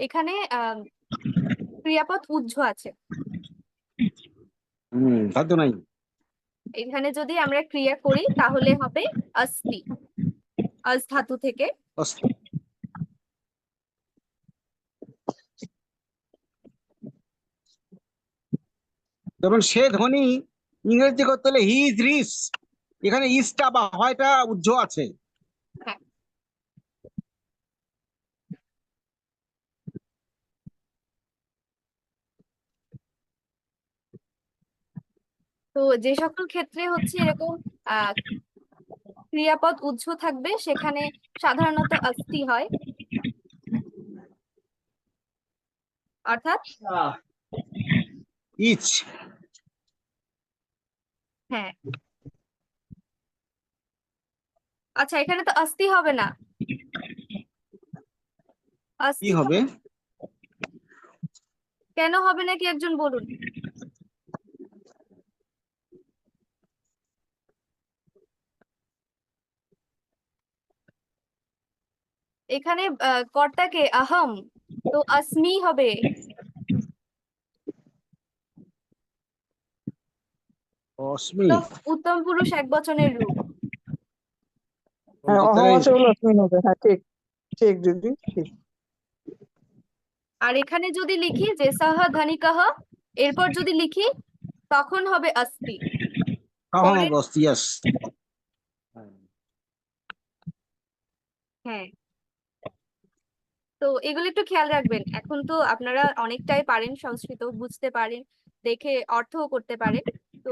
এখানে ক্রিয়াপদ উহ্য আছে। ধাতু নাই। এখানে যদি আমরা ক্রিয়া করি তাহলে হবে অস্তি, আস ধাতু থেকে। অস্তি। যেমন সে ধনী, ইংরেজি করতে হলে হি ইজ রিচ, এখানে ইজটা বা হয়টা উজ্জ্ব আছে। হ্যাঁ, তো যে সকল ক্ষেত্রে হচ্ছে এরকম আহ ক্রিয়াপদ উহ্য থাকবে সেখানে সাধারণত অস্তি হয়, অর্থাৎ ইচ। হ্যাঁ। আচ্ছা, এখানে তো অস্তি হবে না, কি অস্তি হবে? কেন হবে না কি একজন বলুন। এখানে কর্তাকে আহম, তো আসমি হবে। অস্মি। উত্তম পুরুষ একবচনের রূপ। হ্যাঁ, অহম তাহলে আছে বলে অস্মিন হবে। হ্যাঁ, ঠিক ঠিক দিদি, ঠিক। আর এখানে যদি লিখি যে সহ ধনিকহ, এরপর যদি লিখি তখন হবে অস্তি। অহম পরে অস্তি, ইয়েস। হ্যাঁ, তো এগুলো একটু খেয়াল রাখবেন। এখন তো আপনারা অনেকটাই পারেন, সংস্কৃত বুঝতে পারেন, দেখে অর্থও করতে পারেন। তো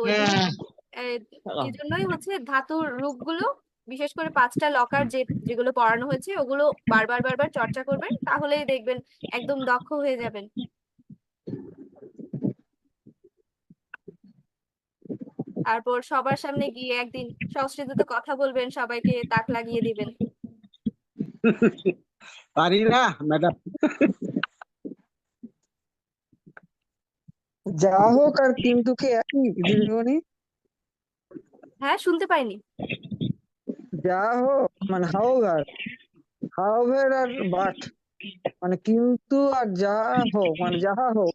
এই জন্যই হচ্ছে ধাতুর রূপগুলো, বিশেষ করে 5টা লকার যেগুলো পড়ানো হয়েছে ওগুলো বারবার বারবার চর্চা করবেন, তাহলেই দেখবেন একদম দক্ষ হয়ে যাবেন। তারপর সবার সামনে গিয়ে একদিন সংস্কৃততে কথা বলবেন, সবাইকে তাক লাগিয়ে দিবেন। পারি না ম্যাডাম। যা হোক আর কিন্তু কি একই দিদিমণি? হ্যাঁ, শুনতে পাইনি। যা হোক মানে হাওভার, হাওভার আর বাট মানে কিন্তু আর যা হোক মানে যাহা হোক,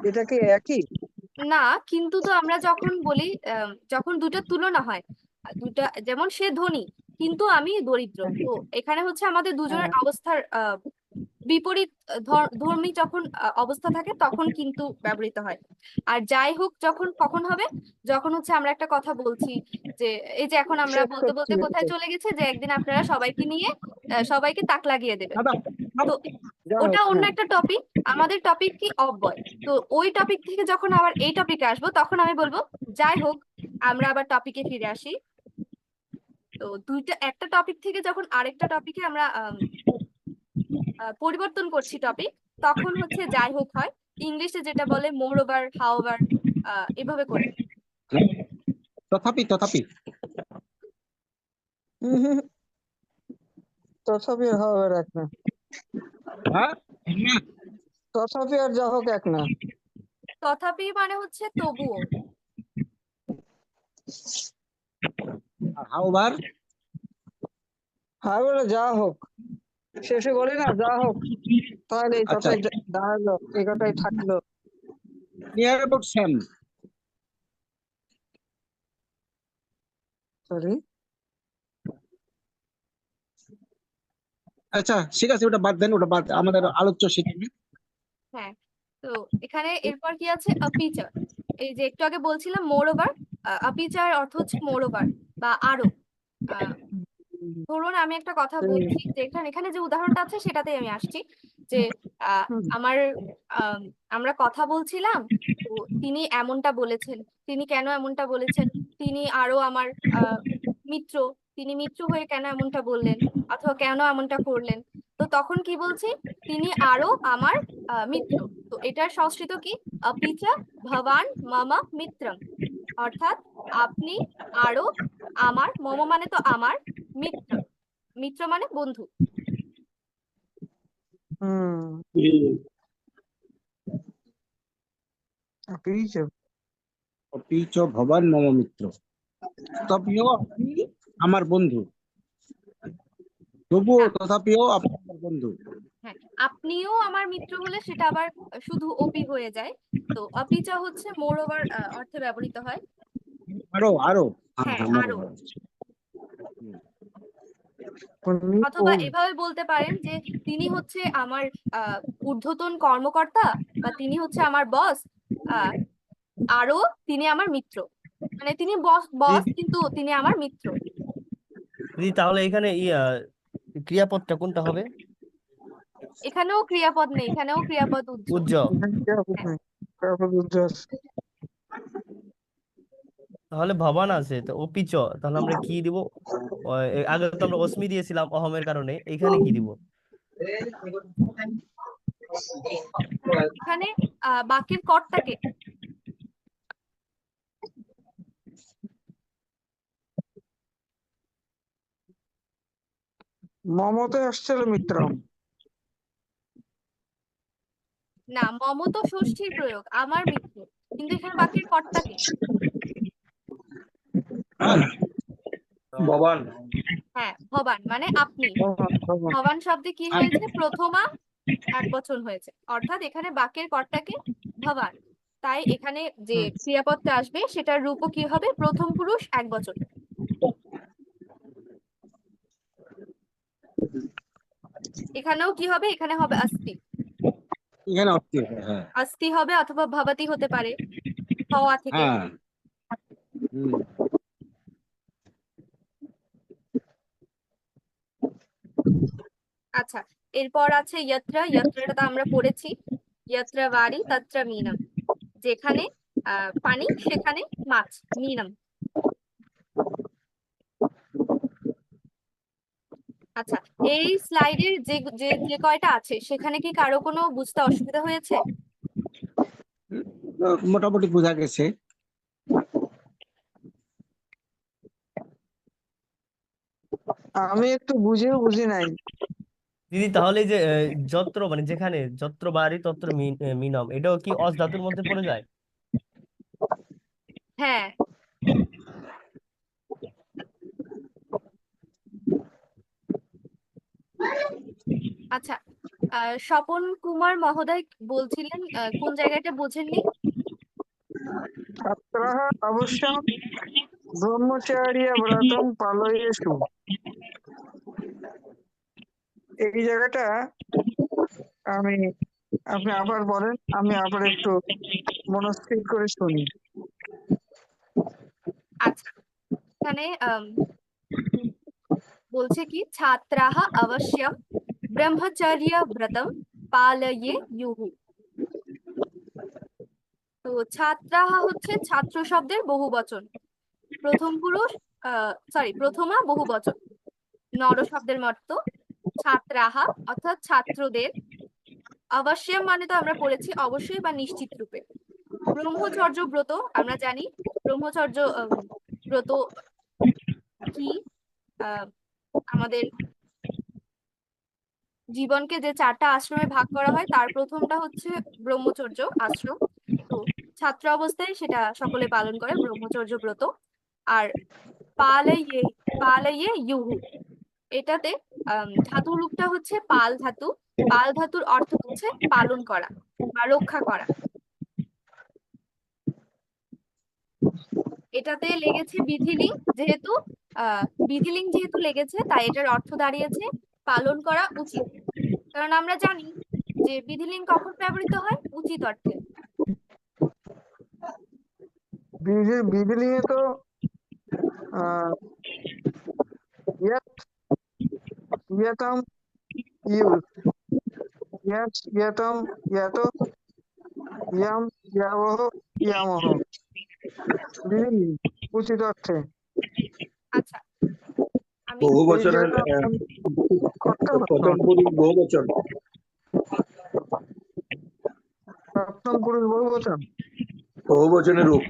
এটা কি একই? না, কিন্তু তো আমরা যখন বলি যখন দুটো তুলনা হয়, দুটা, যেমন সে ধনী কিন্তু আমি দরিদ্র, হ্যাঁ, তো এখানে হচ্ছে আমাদের দুজনের হ্যাঁ, অবস্থার বিপরীত ধর্মী যখন অবস্থা থাকে তখন কিন্তু ব্যবহৃত হয়। আর যাই হোক যখন কখন হবে, যখন হচ্ছে আমরা একটা কথা বলছি, যে এই যে এখন আমরা শেষ বলতে করছি বলতে কোথায় চলে গেছে, যে একদিন আপনারা সবাইকে নিয়ে সবাইকে তাক লাগিয়ে দেবেন। ম্যাডাম, তো যা ওটা হোক, অন্য হ্যাঁ। একটা টপিক, আমাদের টপিক কি অব্যয়। তো ওই টপিক থেকে যখন আবার এই টপিকে আসবো তখন আমি বলবো যাই হোক। আমরা আবার টপিকে ফিরে আসি। তো একটা টপিক থেকে যখন আরেকটা টপিকে আমরা পরিবর্তন করছি টপিক, তখন হচ্ছে যাই হোক হয়। ইংলিশে যেটা বলে মোর ওভার, হাউ ওভার, এভাবে করে। তথাপি তথাপি। হম, তথাপি আর হাওভার এক না। হ্যাঁ, তথাপি আর যা হোক এক না। তথাপি মানে হচ্ছে তবুও। আর হাওভার। হাওভার যা হোক, শেষে বলি না যা হোক, তাহলে এই আচ্ছা, কথাই দাঁড়ালো, এই কথাই থাকলো। Near about same. সরি। আচ্ছা ঠিক আছে, ওটা বাদ দেন, ওটা বাদ, আমাদের আলোচ্য সেখানে। হ্যাঁ, তো এখানে এরপর কি আছে, আপিচার। এই যে একটু আগে বলছিলাম মোর ওভার, আপিচার অর্থ হচ্ছে মোর ওভার বা আরো। ধরুন আমি একটা কথা বলছি, যে এখানে এখানে যে উদাহরণটা আছে সেটাতেই আমি আসছি, যে আহ, আমার আম, আমরা কথা বলছিলাম, তো তিনি এমনটা বলেছেন। তিনি কেন এমনটা বলেছেন? তিনি আরো আমার মিত্র, তিনি মিত্র হয়ে কেন এমনটা বললেন, অথবা কেন এমনটা করলেন। তো তখন কি বলছি, তিনি আরো আমার মিত্র। তো এটার সংস্কৃত কি, অপিচা ভবান মম মিত্রম, অর্থাৎ আপনি আরো আমার, মম মানে তো আমার, মিত্র, মিত্র মানে বন্ধু। আপনি আপনি চ ভবান মম মিত্র, তথাপিও আপনি আমার বন্ধু, তবুও না, তথাপিও আপনি আমার বন্ধু। হ্যাঁ, আপনিও আমার মিত্র হলে সেটা আবার শুধু ওপি হয়ে যায়। তো অপিচ হচ্ছে মোর ওভার অর্থে ব্যবহৃত হয়। আরো আরো, হ্যাঁ হ্যাঁ, হ্যাঁ, আরো। উনি অথবা ওর এভাবে বলতে পারেন যে তিনি হচ্ছে আমার ঊর্ধ্বতন কর্মকর্তা, বা তিনি হচ্ছে আমার বস, আরো তিনি আমার মিত্র। মানে তিনি বস বস দিদি কিন্তু তিনি আমার মিত্র। দিদি, তাহলে এখানে ক্রিয়াপদটা কোনটা হবে? এখানেও ক্রিয়াপদ নেই, এখানেও ক্রিয়াপদ উজ্জ। উজ্জ। এখানে কি আপদ হ্যাঁ, নেই, তারপর উজ্জ্বল আছে। তাহলে ভবান আছে, তো অপিচ, তাহলে আমরা কি দিব? আগে তো আমরা অস্মি দিয়েছিলাম অহমের কারণে, এখানে কি দিব? এখানে বাক্যের কর্তাকে। মমতে আসছিল মিত্রম। না, মম তো ষষ্ঠীর প্রয়োগ, আমার মিত্র, কিন্তু এখানে বাক্যের কর্তাকে। ভবান। হ্যাঁ, ভবান মানে আপনি। ভবান, ভবান। ভবান শব্দে কি হয়েছে? প্রথমা একবচন হয়েছে, অর্থাৎ এখানে বাক্যের কর্তাকে ভবান। তাই এখানে যে হুম। ক্রিয়াপদটা আসবে সেটার রূপও কি হবে? প্রথম পুরুষ একবচন। এখানেও কি হবে? এখানে হবে অস্তি। এখানে অস্থির, হ্যাঁ অস্তি হবে, অথবা ভবতি হতে পারে হওয়া থেকে। হ্যাঁ। হুম। আচ্ছা, এরপর আছে যত্র। যত্রটা তো আমরা পড়েছি, যত্র বাড়ি তত্র মীনম, যেখানে পানি সেখানে মাছ, মীনম। আচ্ছা, এই স্লাইডের যে যে যে কয়টা আছে সেখানে কি কারো কোনো বুঝতে অসুবিধা হয়েছে? মোটামুটি বোঝা গেছে। আমি একটু বুঝিও বুঝি নাই। দিদি, তাহলে এই যে যত্র মানে যেখানে, যত্র বাড়ি তত্র মিনম, এটাও কি অস ধাতুর মধ্যে পড়ে যায়? হ্যাঁ, আচ্ছা। স্বপন কুমার মহোদয় বলছিলেন কোন জায়গাটা বোঝেননি? ছাত্রাः অবশ্যম ব্রহ্মচার্য ব্রতম পালয়েষু, এই জায়গাটা আমি, আপনি আবার বলেন, আমি আবার একটু মনস্থির করে শুনি। আচ্ছা, এখানে বলছে কি, ছাত্রাহ অবশ্যম ব্রহ্মচর্য ব্রতম পালয়েয়ুঃ। তো ছাত্রাহ হচ্ছে ছাত্র শব্দের বহুবচন, প্রথম পুরুষ, প্রথমা বহুবচন, নর শব্দের মর্ত। ছাত্রাহা অর্থাৎ ছাত্রদের, অবশ্যই মানে তো আমরা পড়েছি অবশ্যই বা নিশ্চিত রূপে। ব্রহ্মচর্য ব্রত আমরা জানি, ব্রহ্মচর্য ব্রত কি? আহ, আমাদের জীবনকে যে 4টা আশ্রমে ভাগ করা হয় তার প্রথমটা হচ্ছে ব্রহ্মচর্য আশ্রম। তো ছাত্র অবস্থায় সেটা সকলে পালন করে ব্রহ্মচর্য ব্রত। আর পালয়ে, পালয়ে ইউহু, এটাতে ধাতু রূপটা হচ্ছে পাল ধাতু। পাল ধাতুর অর্থ হচ্ছে পালন করা বা রক্ষা করা। এটাতে লেগেছে বিধিলিঙ্গ, যেহেতু বিধিলিঙ্গ যেহেতু লেগেছে তাই এটার অর্থ দাঁড়িয়েছে পালন করা উচিত। কারণ আমরা জানি যে বিধিলিঙ্গ কখন ব্যবহৃত হয়? উচিত অর্থে। বিধিলিঙ্গে তো আহ ইয়াত, ইয়াতাম, ইউজ, ইয়াত, ইয়াতাম, ইয়াত, ইয়াম, ইয়াবহ, ইয়ামহ, বিধিলিঙ্গ উচিত অর্থে। আচ্ছা, আমি বহু এই বছরের জায়গাটা কর্তা প্রথম পুরুষ বহু বচন। সপ্তম পুরুষ বহুবচন। বহু বচনের রূপ।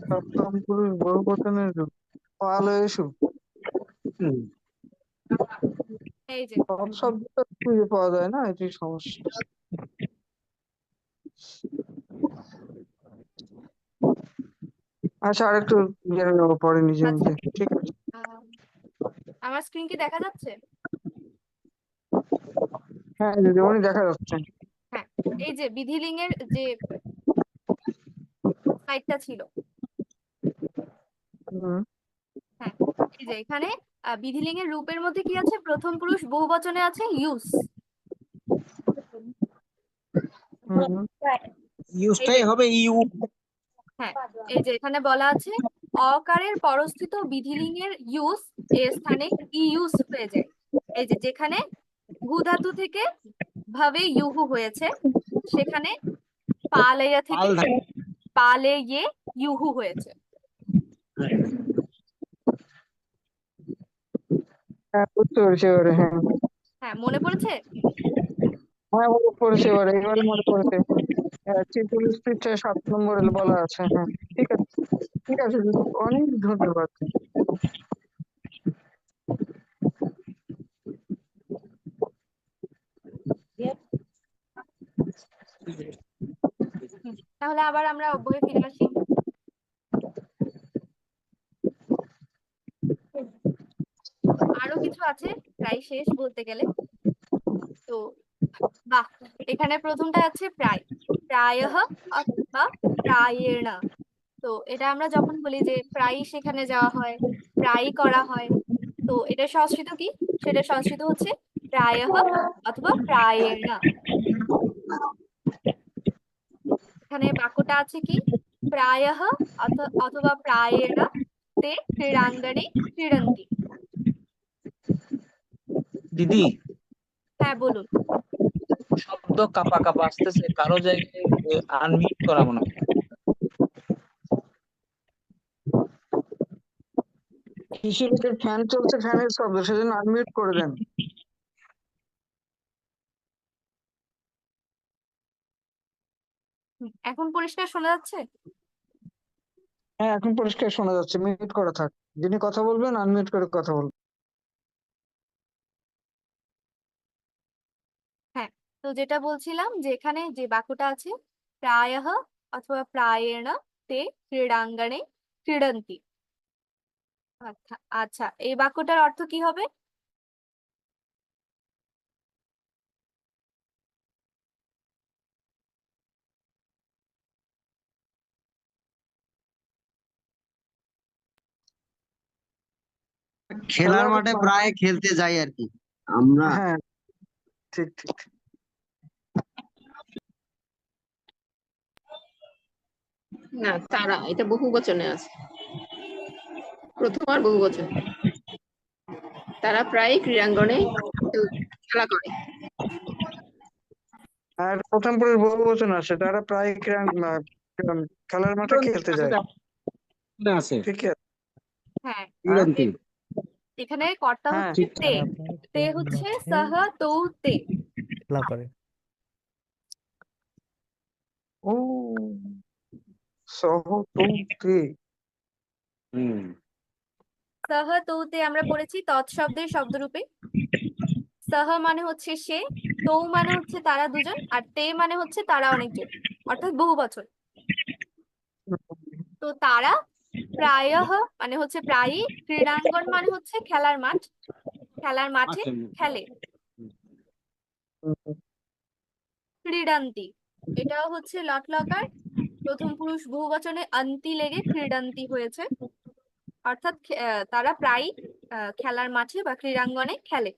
সপ্তম পুরুষ বহুবচনের রূপ পালয়েষু। হুম। এই যে সব শব্দটা খুঁজে পাওয়া যায় না, এটি সমস্যা। আচ্ছা, আরেকটু জেনে নেবো পরে নিজে আচ্ছা নিজে, ঠিক আছে? আহ, আমার স্ক্রিন কি দেখা যাচ্ছে? হ্যাঁ দিদিমণি, দেখা যাচ্ছে। হ্যাঁ, এই যে বিধিলিঙ্গের যে সাইডটা ছিল, হুম হ্যাঁ, এই যে এখানে বিধিলিঙ্গের রূপের মধ্যে কি আছে? প্রথম পুরুষ বহুবচনে আছে ইউস। হুম এই ইউজটাই যে হবে ইউ। হ্যাঁ, এই যে এখানে বলা আছে অকারের পরস্থিত বিধিলিঙ্গের ইউস এর স্থানে ইউস হয়ে যায়। এই যে যেখানে ভূ ধাতু থেকে ভাবে ইউহু হয়েছে, সেখানে পালেয়া থেকে পাল ধাতু। পালে ইয়ে ইউহু হয়েছে। হ্যাঁ, বুঝতে পেরেছি এবারে, হ্যাঁ। হ্যাঁ, মনে পড়েছে? হ্যাঁ, মনে পড়েছে এবারে মনে পড়েছে। 43 পৃষ্ঠায় 7 নম্বরে বলা আছে, হ্যাঁ। ঠিক আছে, ঠিক আছে দিদি, অনেক ধন্যবাদ। তাহলে আবার আমরা অব্যয়ে ফিরে আসি। আরো কিছু আছে, প্রায় শেষ বলতে গেলে। তো বাহ, এখানে প্রথমটা আছে প্রায়, প্রায়ঃ অথবা প্রায়েণ। তো এটা আমরা যখন বলি যে প্রায়ই সেখানে যাওয়া হয়, প্রায়ই করা হয়, তো এটা সংস্কৃত কি? সেটা সংস্কৃত হচ্ছে প্রায়ঃ অথবা প্রায়েণ। এখানে বাক্যটা আছে কি? প্রায়ঃ অথবা প্রায়েণ তে ক্রীড়াঙ্গনে ক্রীড়ন্তি। দিদি, হ্যাঁ বলুন। শব্দ কাপা কাপা আসতেছে, কারো জায়গায় আনমিউট করা মনে হয়। শিশিরের ফ্যান চলছে, ফ্যানের শব্দ, সেজন্য আনমিউট করে দেন। এখন পরিষ্কার শোনা যাচ্ছে? হ্যাঁ, এখন পরিষ্কার শোনা যাচ্ছে, মিউট করা থাক। যিনি কথা বলবেন আনমিউট করে কথা বলবেন। হ্যাঁ, তো যেটা বলছিলাম যে এখানে যে বাক্যটা আছে প্রায়ঃ অথবা প্রায়েণ তে ক্রীড়াঙ্গনে ক্রীড়ন্তি। আচ্ছা আচ্ছা, এই বাক্যটার অর্থ কি হবে? খেলার মাঠে প্রায় খেলতে যাই আর কি আমরা। হ্যাঁ, ঠিক ঠিক। না, তারা, এটা বহু বচনে আছে, প্রথম আর বহু বচন। তারা প্রায় ক্রীড়াঙ্গনে খেলা করে। আর প্রথম পুরুষ বহুবচন আছে, তারা প্রায় খেলার মাঠে খেলতে যায়, আছে ঠিক আছে? হ্যাঁ, ক্রীড়ন্তি। এখানে কর্তা হ্যাঁ, হচ্ছে তে। তারা প্রায় তে হচ্ছে মাঠে সহ তৌ তে। খেলা করে। ও সহ তুমকে। হুম। সহ তৌ তে আমরা পড়েছি তৎশব্দের শব্দরূপে। সহ মানে হচ্ছে সে, তৌ মানে হচ্ছে তারা দুজন, আর তে মানে হচ্ছে তারা অনেকজন, অর্থাৎ বহু বচন। তো তারা প্রায়ঃ মানে হচ্ছে প্রায়ই, ক্রীড়াঙ্গন মানে হচ্ছে খেলার মাঠ, খেলার মাঠে আচ্ছা। খেলে। ক্রীড়ান্তি, এটাও হচ্ছে লট লকার, প্রথম পুরুষ বহুবচনে অন্তি লেগে ক্রীড়ান্তি হয়েছে, অর্থাৎ তারা প্রায়ই খেলার মাঠে বা ক্রীড়াঙ্গনে খেলে।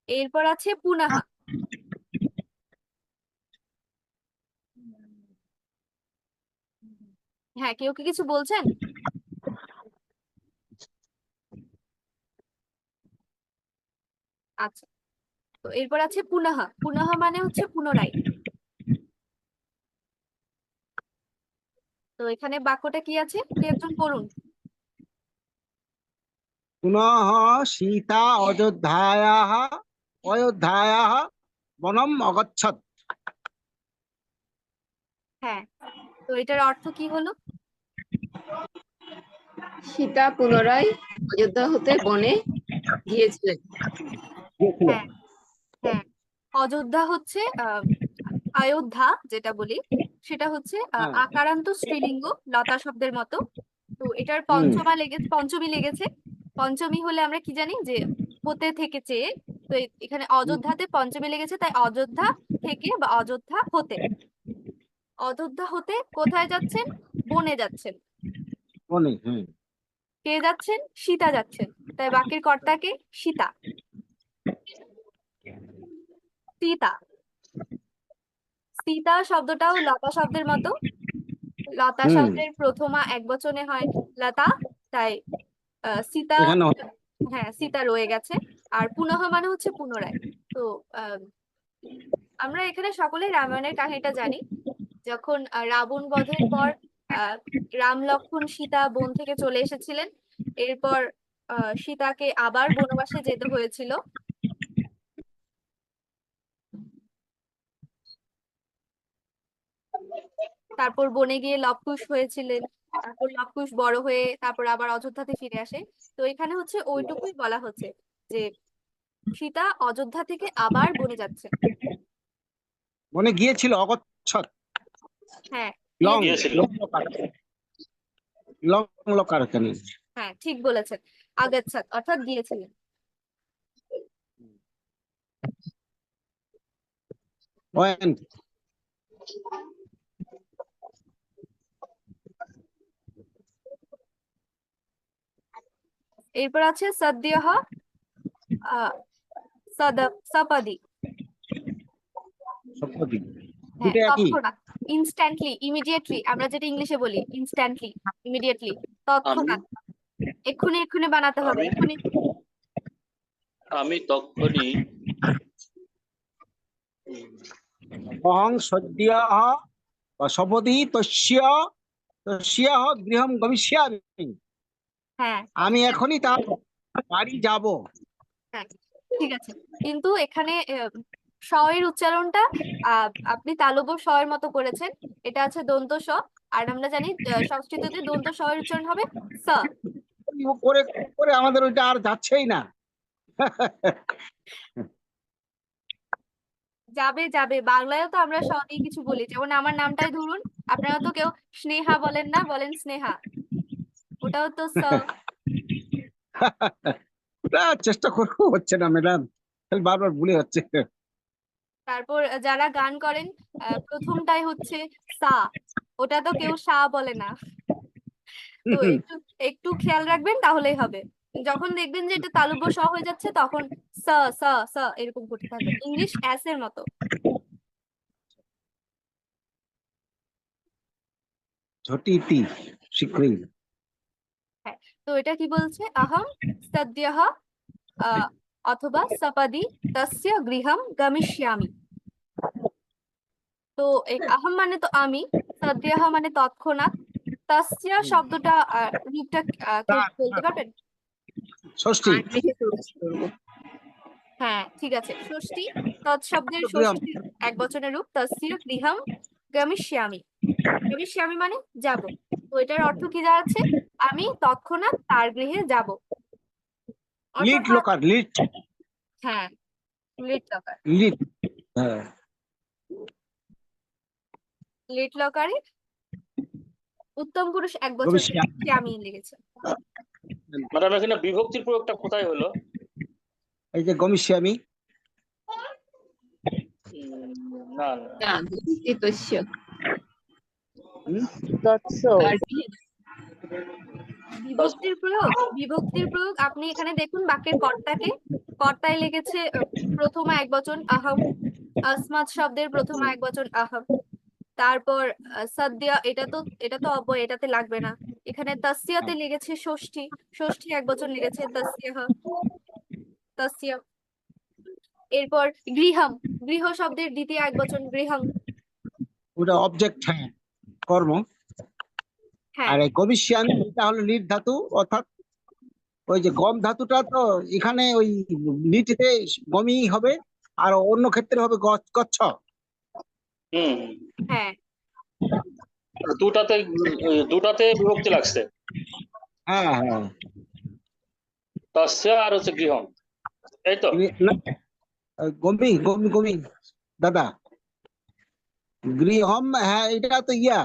এরপর আছে পুনঃ। হ্যাঁ, কেউ কি কিছু বলছেন? আচ্ছা, তো এরপর আছে পুনঃ। পুনঃ মানে হচ্ছে পুনরায়। তো এখানে বাক্যটা কি আছে, কে একজন পড়ুন। পুনঃ সীতা অযোধ্যায়াः বনম অগচ্ছত। হ্যাঁ, তো এটার অর্থ কি হলো? সীতা পুনরায় অযোধ্যা হতে বনে গিয়েছিলেন। হ্যাঁ হ্যাঁ, অযোধ্যা হচ্ছে অযোধ্যা যেটা বলি সেটা হচ্ছে হ্যাঁ আকারান্ত স্ত্রীলিঙ্গ লতা শব্দের মতো। তো এটার হুম পঞ্চমী লেগেছে। পঞ্চমী হলে আমরা কি জানি যে হতে থেকে চেয়ে, তো এখানে অযোধ্যাতে পঞ্চমী লেগেছে, তাই অযোধ্যা থেকে বা অযোধ্যা হতে। অযোধ্যা হতে কোথায় যাচ্ছেন? বনে যাচ্ছেন। অনেক হ্যাঁ কে যাচ্ছেন? সীতা যাচ্ছেন, তাই বাক্যের কর্তা কে? সীতা। সীতা, সীতা শব্দটাও লতা শব্দের মতো। লতা হুম শব্দের প্রথমা একবচনে হয় লতা, তাই সীতা, এখানে হ্যাঁ সীতা রয়ে গেছে। আর পুনঃ মানে হচ্ছে পুনরায়। তো আহ, আমরা এখানে সকলেই রামায়ণের কাহিনীটা জানি। যখন রাবণ বধের পর আহ, রাম লক্ষ্মণ সীতা বন থেকে চলে এসেছিলেন, এরপর সীতাকে আবার বনবাসে যেতে হয়েছিল। তারপর বনে গিয়ে লবকুশ হয়েছিলেন, তারপর লবকুশ বড় হয়ে তারপর আবার অযোধ্যাতে ফিরে আসে। তো এখানে হচ্ছে ওইটুকুই বলা হচ্ছে যে সীতা অযোধ্যা থেকে আবার বনে যাচ্ছে। মনে গিয়েছিল অগচ্ছদ হ্যাঁ লং গিয়েছিল। গিয়েছিল। লং লকার এখানে হ্যাঁ ঠিক বলেছেন, আগাচ্ছাদ অর্থাৎ গিয়েছিলেন। পয়েন্ট এরপর আছে সদ্যহ সপদি। সপ্তদি হ্যাঁ দুটো একই তৎক্ষণাৎ, ইনস্ট্যান্টলি, ইমিডিয়েটলি, আমরা যেটা ইংলিশে বলি ইনস্ট্যান্টলি, ইমিডিয়েটলি, আমি তৎক্ষণাৎ, এক্ষুনি এক্ষুনি বানাতে হবে, আমি এক্ষুনি। আমি তক্ষণি অহং সদ্য সপদি তস্য তস্য গৃহম গমিষ্যামি। হ্যাঁ আমি এখনই তার বাড়ি যাব। হ্যাঁ ঠিক আছে, কিন্তু এখানে স এর উচ্চারণটা আপনি তালব্য স এর মতো করেছেন। এটা আছে দন্ত স, আর আমরা জানি সংস্কৃততে দন্ত স এর উচ্চারণ হবে স। করে করে আমাদের ওইটা আর যাচ্ছেই না। যাবে যাবে, বাংলায়ও তো আমরা স দিয়ে কিছু বলি, যেমন আমার নামটাই ধরুন, আপনারা তো কেউ স্নেহা বলেন না, বলেন স্নেহা, ওটাও তো স। না, চেষ্টা করবো, হচ্ছে না ম্যাডাম, বারবার ভুলে হচ্ছে। তারপর যারা গান করেন প্রথমটাই হচ্ছে সা, ওটা তো কেউ সা বলে না। তো একটু একটু খেয়াল রাখবেন, তাহলেই হবে। যখন দেখবেন যে এটা তালব্য স হয়ে যাচ্ছে, তখন স স স এরকম করতে থাকবেন, ইংলিশ অ্যাস এর মতো। ঝটিতি শীঘ্রই। হ্যাঁ, তো এটা কি বলছে? অহম সদ্যহ আহ, অথবা সপদি তস্য গৃহম গমিষ্যামি। তো এই আহম মানে তো আমি, সদ্যহ মানে তৎক্ষণাৎ, তস্য শব্দটা রূপটা কেউ তার বলতে পারবেন? ষষ্ঠী হ্যাঁ ঠিক আছে, ষষ্ঠী, তৎশব্দের গৃহম ষষ্ঠী এক বচনের রূপ তস্য গৃহম গমিষ্যামি। গমিষ্যামি মানে যাব। তো এটার অর্থ কি দাঁড়াচ্ছে? আমি তৎক্ষণাৎ তার গৃহে যাব। লিড অর্থাৎ লোকার লিড হ্যাঁ লিট লকার, লিড হ্যাঁ লিট লকারে উত্তম পুরুষ এক বছর গমিষ্যামি। আমি লেগেছে। ম্যাডাম এখানে বিভক্তির প্রয়োগটা কোথায় হলো? এই যে গমিষ্যামি না না, বিভক্তি তস্য। তৎস বিভক্তির প্রয়োগ আপনি এখানে দেখুন, বাক্যের কর্তাকে, কর্তায় লেগেছে প্রথমা এক বচন আহম, আসমাত শব্দের প্রথমা এক বচন আহম। তারপর সদ্য, এটা তো অব্যয়, এটাতে লাগবে না। এখানে তস্যতে লেগেছে ষষ্ঠী, ষষ্ঠী এক বচন লেগেছে তস্যহ, তস্য। এরপর গৃহম, গৃহ শব্দের দ্বিতীয় এক বচন গৃহং। ওটা অবজেক্ট হ্যাঁ কর্ম। হ্যাঁ আর এই গমিষ্যামি এটা হলো লিড ধাতু, অর্থাৎ ওই যে গম ধাতুটা তো এখানে ওই লিটিতে গমি হবে, আর অন্য ক্ষেত্রে হবে গচ্ছ। হুম হ্যাঁ দুটাতে দুটাতে বিভক্তি লাগছে, হ্যাঁ হ্যাঁ তস্য আর হচ্ছে গৃহম, এই তো। না, গমি গমি গমি দাদা গৃহম, হ্যাঁ এটা তো ইয়া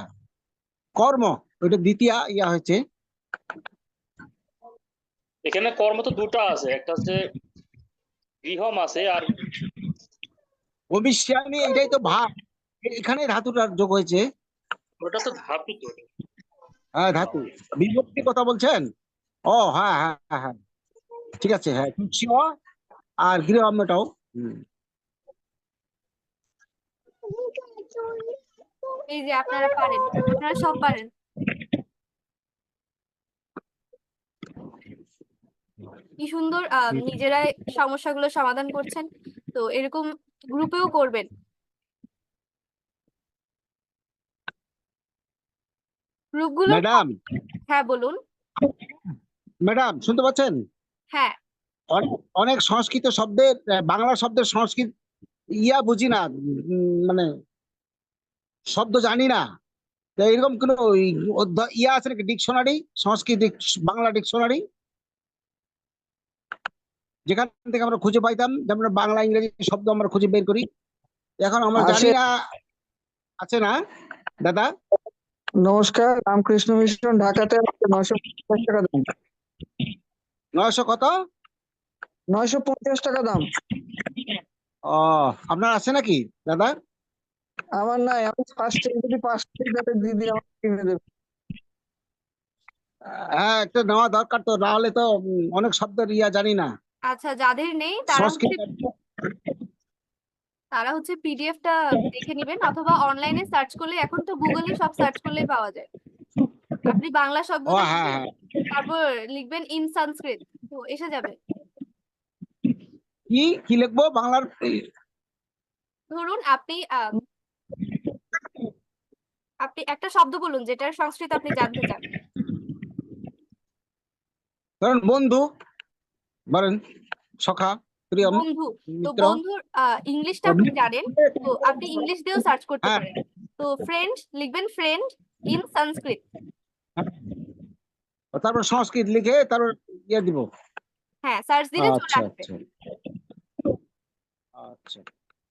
কর্ম, ওইটা দ্বিতীয় ইয়া হয়েছে। এখানে কর্ম তো দুটো আছে, একটা হচ্ছে গৃহম আছে আর ভবিষ্যামি, এটাই তো ভাব, এখানে ধাতুটা যোগ হয়েছে। ওটা তো ধাতু তো। হ্যাঁ ধাতু, বিভক্তি কথা বলছেন। ও হ্যাঁ হ্যাঁ হ্যাঁ হ্যাঁ, ঠিক আছে, হ্যাঁ তুচ্ছ আর গৃহমটাও। এই যে আপনারা পারেন, আপনারা সব পারেন। কি সুন্দর নিজেরাই সমস্যাগুলো সমাধান করছেন। তো এরকম গ্রুপেও করবেন। গ্রুপগুলো, ম্যাডাম, হ্যাঁ বলুন। ম্যাডাম শুনতে পাচ্ছেন? হ্যাঁ, অনেক অনেক সংস্কৃত শব্দের বাংলা শব্দের সংস্কৃত ইয়া বুঝি না, মানে শব্দ জানি না। তো এরকম কোন ইয়া আছে নাকি, ডিকশনারি, সংস্কৃত বাংলা ডিকশনারি, যেখান থেকে আমরা খুঁজে পাইতাম, যেমন বাংলা ইংরেজি শব্দ আমরা খুঁজে বের করি। এখন আমরা জানি আছে। না, আছে না দাদা? নমস্কার, রামকৃষ্ণ মিশন ঢাকাতে আছে, 950 টাকা দাম। 900 কত? 950 টাকা দাম। ও, আপনার আছে নাকি দাদা? আমার নাই, আমি ফার্স্ট যদি 5 টাকা দিদি আমাকে কিনে দেবে। হ্যাঁ, একটা নেওয়া দরকার, তো না হলে তো অনেক শব্দের ইয়া জানি না আচ্ছা, যাদের নেই তারা হচ্ছে সংস্কৃত। পিডিএফটা দেখে নেবেন, অথবা অনলাইনে সার্চ করলে, এখন তো গুগলে সব সার্চ করলেই পাওয়া যায়। আপনি বাংলা ও শব্দটা হ্যাঁ লিখবেন, হ্যাঁ, তারপর লিখবেন ইন সংস্কৃত, তো এসে যাবে। কি কি লিখবো বাংলার? ধরুন আপনি একটা শব্দ বলুন যেটার সংস্কৃত আপনি জানতে চান। ধরুন বন্ধু, বলেন সখা, প্রিয়ম, বন্ধু, তো মিত্র। বন্ধুর ইংলিশটা আপনি জানেন, তো আপনি ইংলিশ দিয়েও সার্চ করতে হ্যাঁ, পারেন। তো ফ্রেন্ড লিখবেন ফ্রেন্ড ইন সংস্কৃত। তারপর সংস্কৃত লিখে তারপর ইয়ে দিব। হ্যাঁ, সার্চ দিলে চলে আচ্ছা আসবে। আচ্ছা আচ্ছা,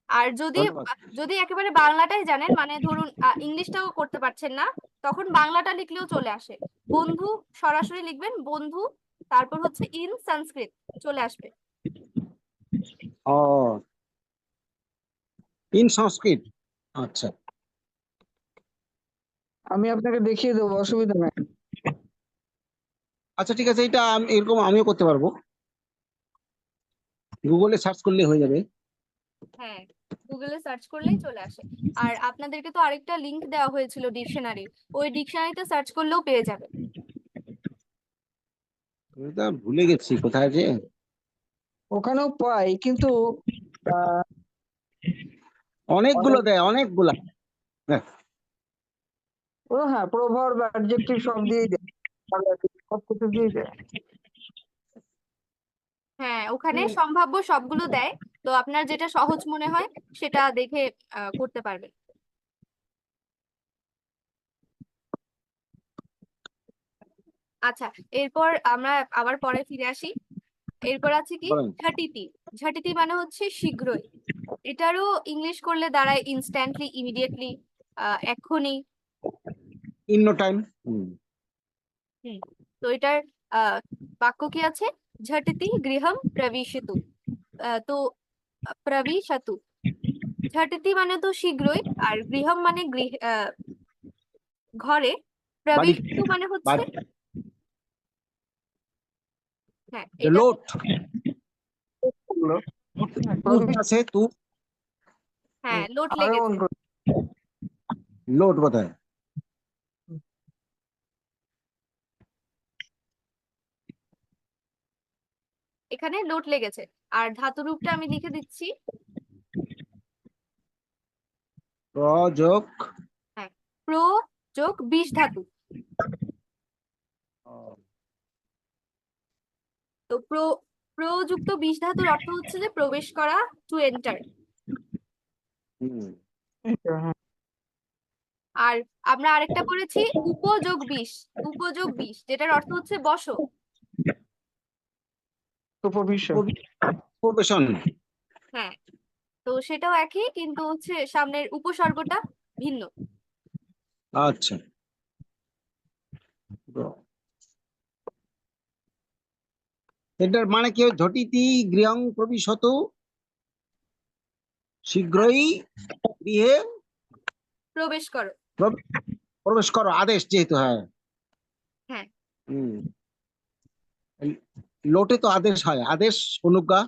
আর যদি ধন্যবাদ। যদি একেবারে বাংলাটাই জানেন, মানে ধরুন ইংলিশটাও করতে পারছেন না, তখন বাংলাটা লিখলেও চলে আসে। বন্ধু সরাসরি লিখবেন বন্ধু, তারপর হচ্ছে ইন সংস্কৃত, চলে আসবে। ও, ইন সংস্কৃত, আচ্ছা আমি আপনাকে দেখিয়ে দেবো, অসুবিধা নাই। আচ্ছা, ঠিক আছে, এটা এরকম আমিও করতে পারবো, গুগলে সার্চ করলে হয়ে যাবে। হ্যাঁ, গুগলে সার্চ করলেই চলে আসে। আর আপনাদেরকে তো আরেকটা লিংক দেওয়া হয়েছিল ডিকশনারি, ওই ডিকশনারিতে সার্চ করলেও পেয়ে যাবে। এটা ভুলে গেছি কোথায় যে। ওখানেও পাই, কিন্তু আহ, অনেকগুলো দেয়, অনেকগুলা। হ্যাঁ, হ্যাঁ, প্রভার্ব অ্যাডজেক্টিভ সব দিয়ে দেয়, সব কিছু দিয়ে দেয়। হ্যাঁ, ওখানে সম্ভাব্য সবগুলো দেয়। তো আপনার যেটা সহজ মনে হয় সেটা দেখে করতে পারবেন। আচ্ছা, এরপর আমরা আবার পরে ফিরে আসি। এরপর আছে কি বলেন। ঝটিতি। ঝটিতি মানে হচ্ছে শীঘ্রই। এটারও ইংলিশ করলে দাঁড়ায় ইনস্ট্যান্টলি, ইমিডিয়েটলি, এক্ষুনি। In no time. হুম, তো এটার বাক্য কি আছে? ঝটিতি গৃহম প্রবিশতু। তো প্রবিশতু, ঝটিতি মানে তো শীঘ্রই, আর গৃহম মানে ঘরে, বাড়ি, প্রবিশতু মানে হচ্ছে, বাড়ি, হ্যাঁ এটা লোট, তু প্রবি- আছে, তু হ্যাঁ লোট আগমন লেগেছে। করে। লোট কোথায়? এখানে লোট লেগেছে। আর ধাতু রূপটা আমি লিখে দিচ্ছি। প্রযোগ। হ্যাঁ, প্র যোগ বিষ ধাতু। তো প্রযুক্ত বিষ ধাতুর অর্থ হচ্ছে যে প্রবেশ করা, টু এন্টার। হুম, হ্যাঁ, আর আমরা আরেকটা পড়েছি উপযোগ বিষ। উপযোগ বিষ, যেটার অর্থ হচ্ছে বসো। উপবিশ্ব। প্রবেশন। হ্যাঁ, তো সেটাও একই, কিন্তু হচ্ছে সামনের উপসর্গটা ভিন্ন। আচ্ছা, এটার মানে কি ঝটিতি গৃহং প্রবিশতু, শীঘ্রই গৃহে প্রবেশ করো। প্রবেশ করো, আদেশ যেহেতু, হ্যাঁ। হ্যাঁ হুম, লোটে তো আদেশ হয়, আদেশ অনুজ্ঞা,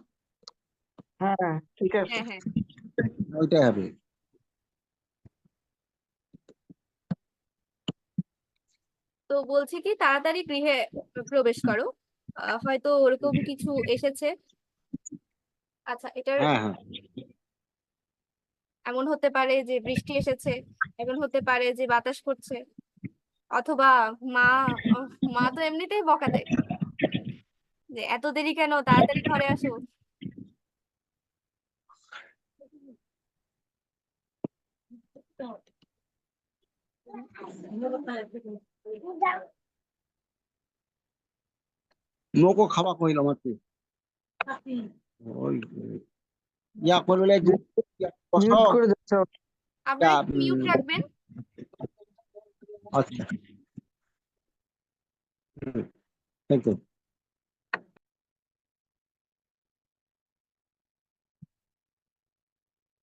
হ্যাঁ ঠিক আছে। হ্যাঁ হ্যাঁ। ওইটাই হবে। তো বলছি কি তাড়াতাড়ি গৃহে প্রবেশ করো, হয়তো ওরকম কিছু এসেছে। আচ্ছা, এটার হ্যাঁ হ্যাঁ, এমন হতে পারে যে বৃষ্টি এসেছে, এমন হতে পারে যে বাতাস করছে, অথবা মা মা তো এমনিতেই বকা দেয় যে এত দেরি কেন, তাড়াতাড়ি ঘরে আসো। মোকো খাওয়া কইল মাত্র, ওই ইয়া করলে যে বসো, মিউট করে দিচ্ছ। আপনারা ইয়া, একটু মিউট রাখবেন। আচ্ছা, থ্যাংক ইউ।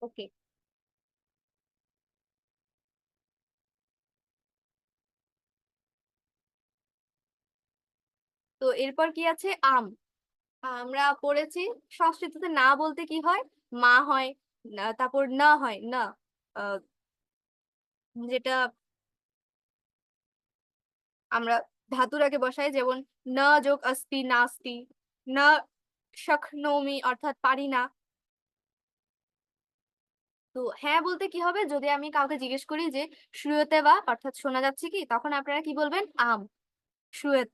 ওকে। তো এরপর কি আছে? আম। আমরা পড়েছি সংস্কৃততে না বলতে কি হয়? মা হয়, তারপর না হয় না, আহ, যেটা আমরা ধাতুর আগে বসাই, যেমন ন যোগ अस्ति नास्ति, ন শক্নোমি অর্থাৎ পারি না। তো হ্যাঁ বলতে কি হবে? যদি আমি কাউকে জিজ্ঞেস করি যে শ্রুয়তে বা অর্থাৎ শোনা যাচ্ছে কি, তখন আপনারা কি বলবেন? আম। শ্রুয়ত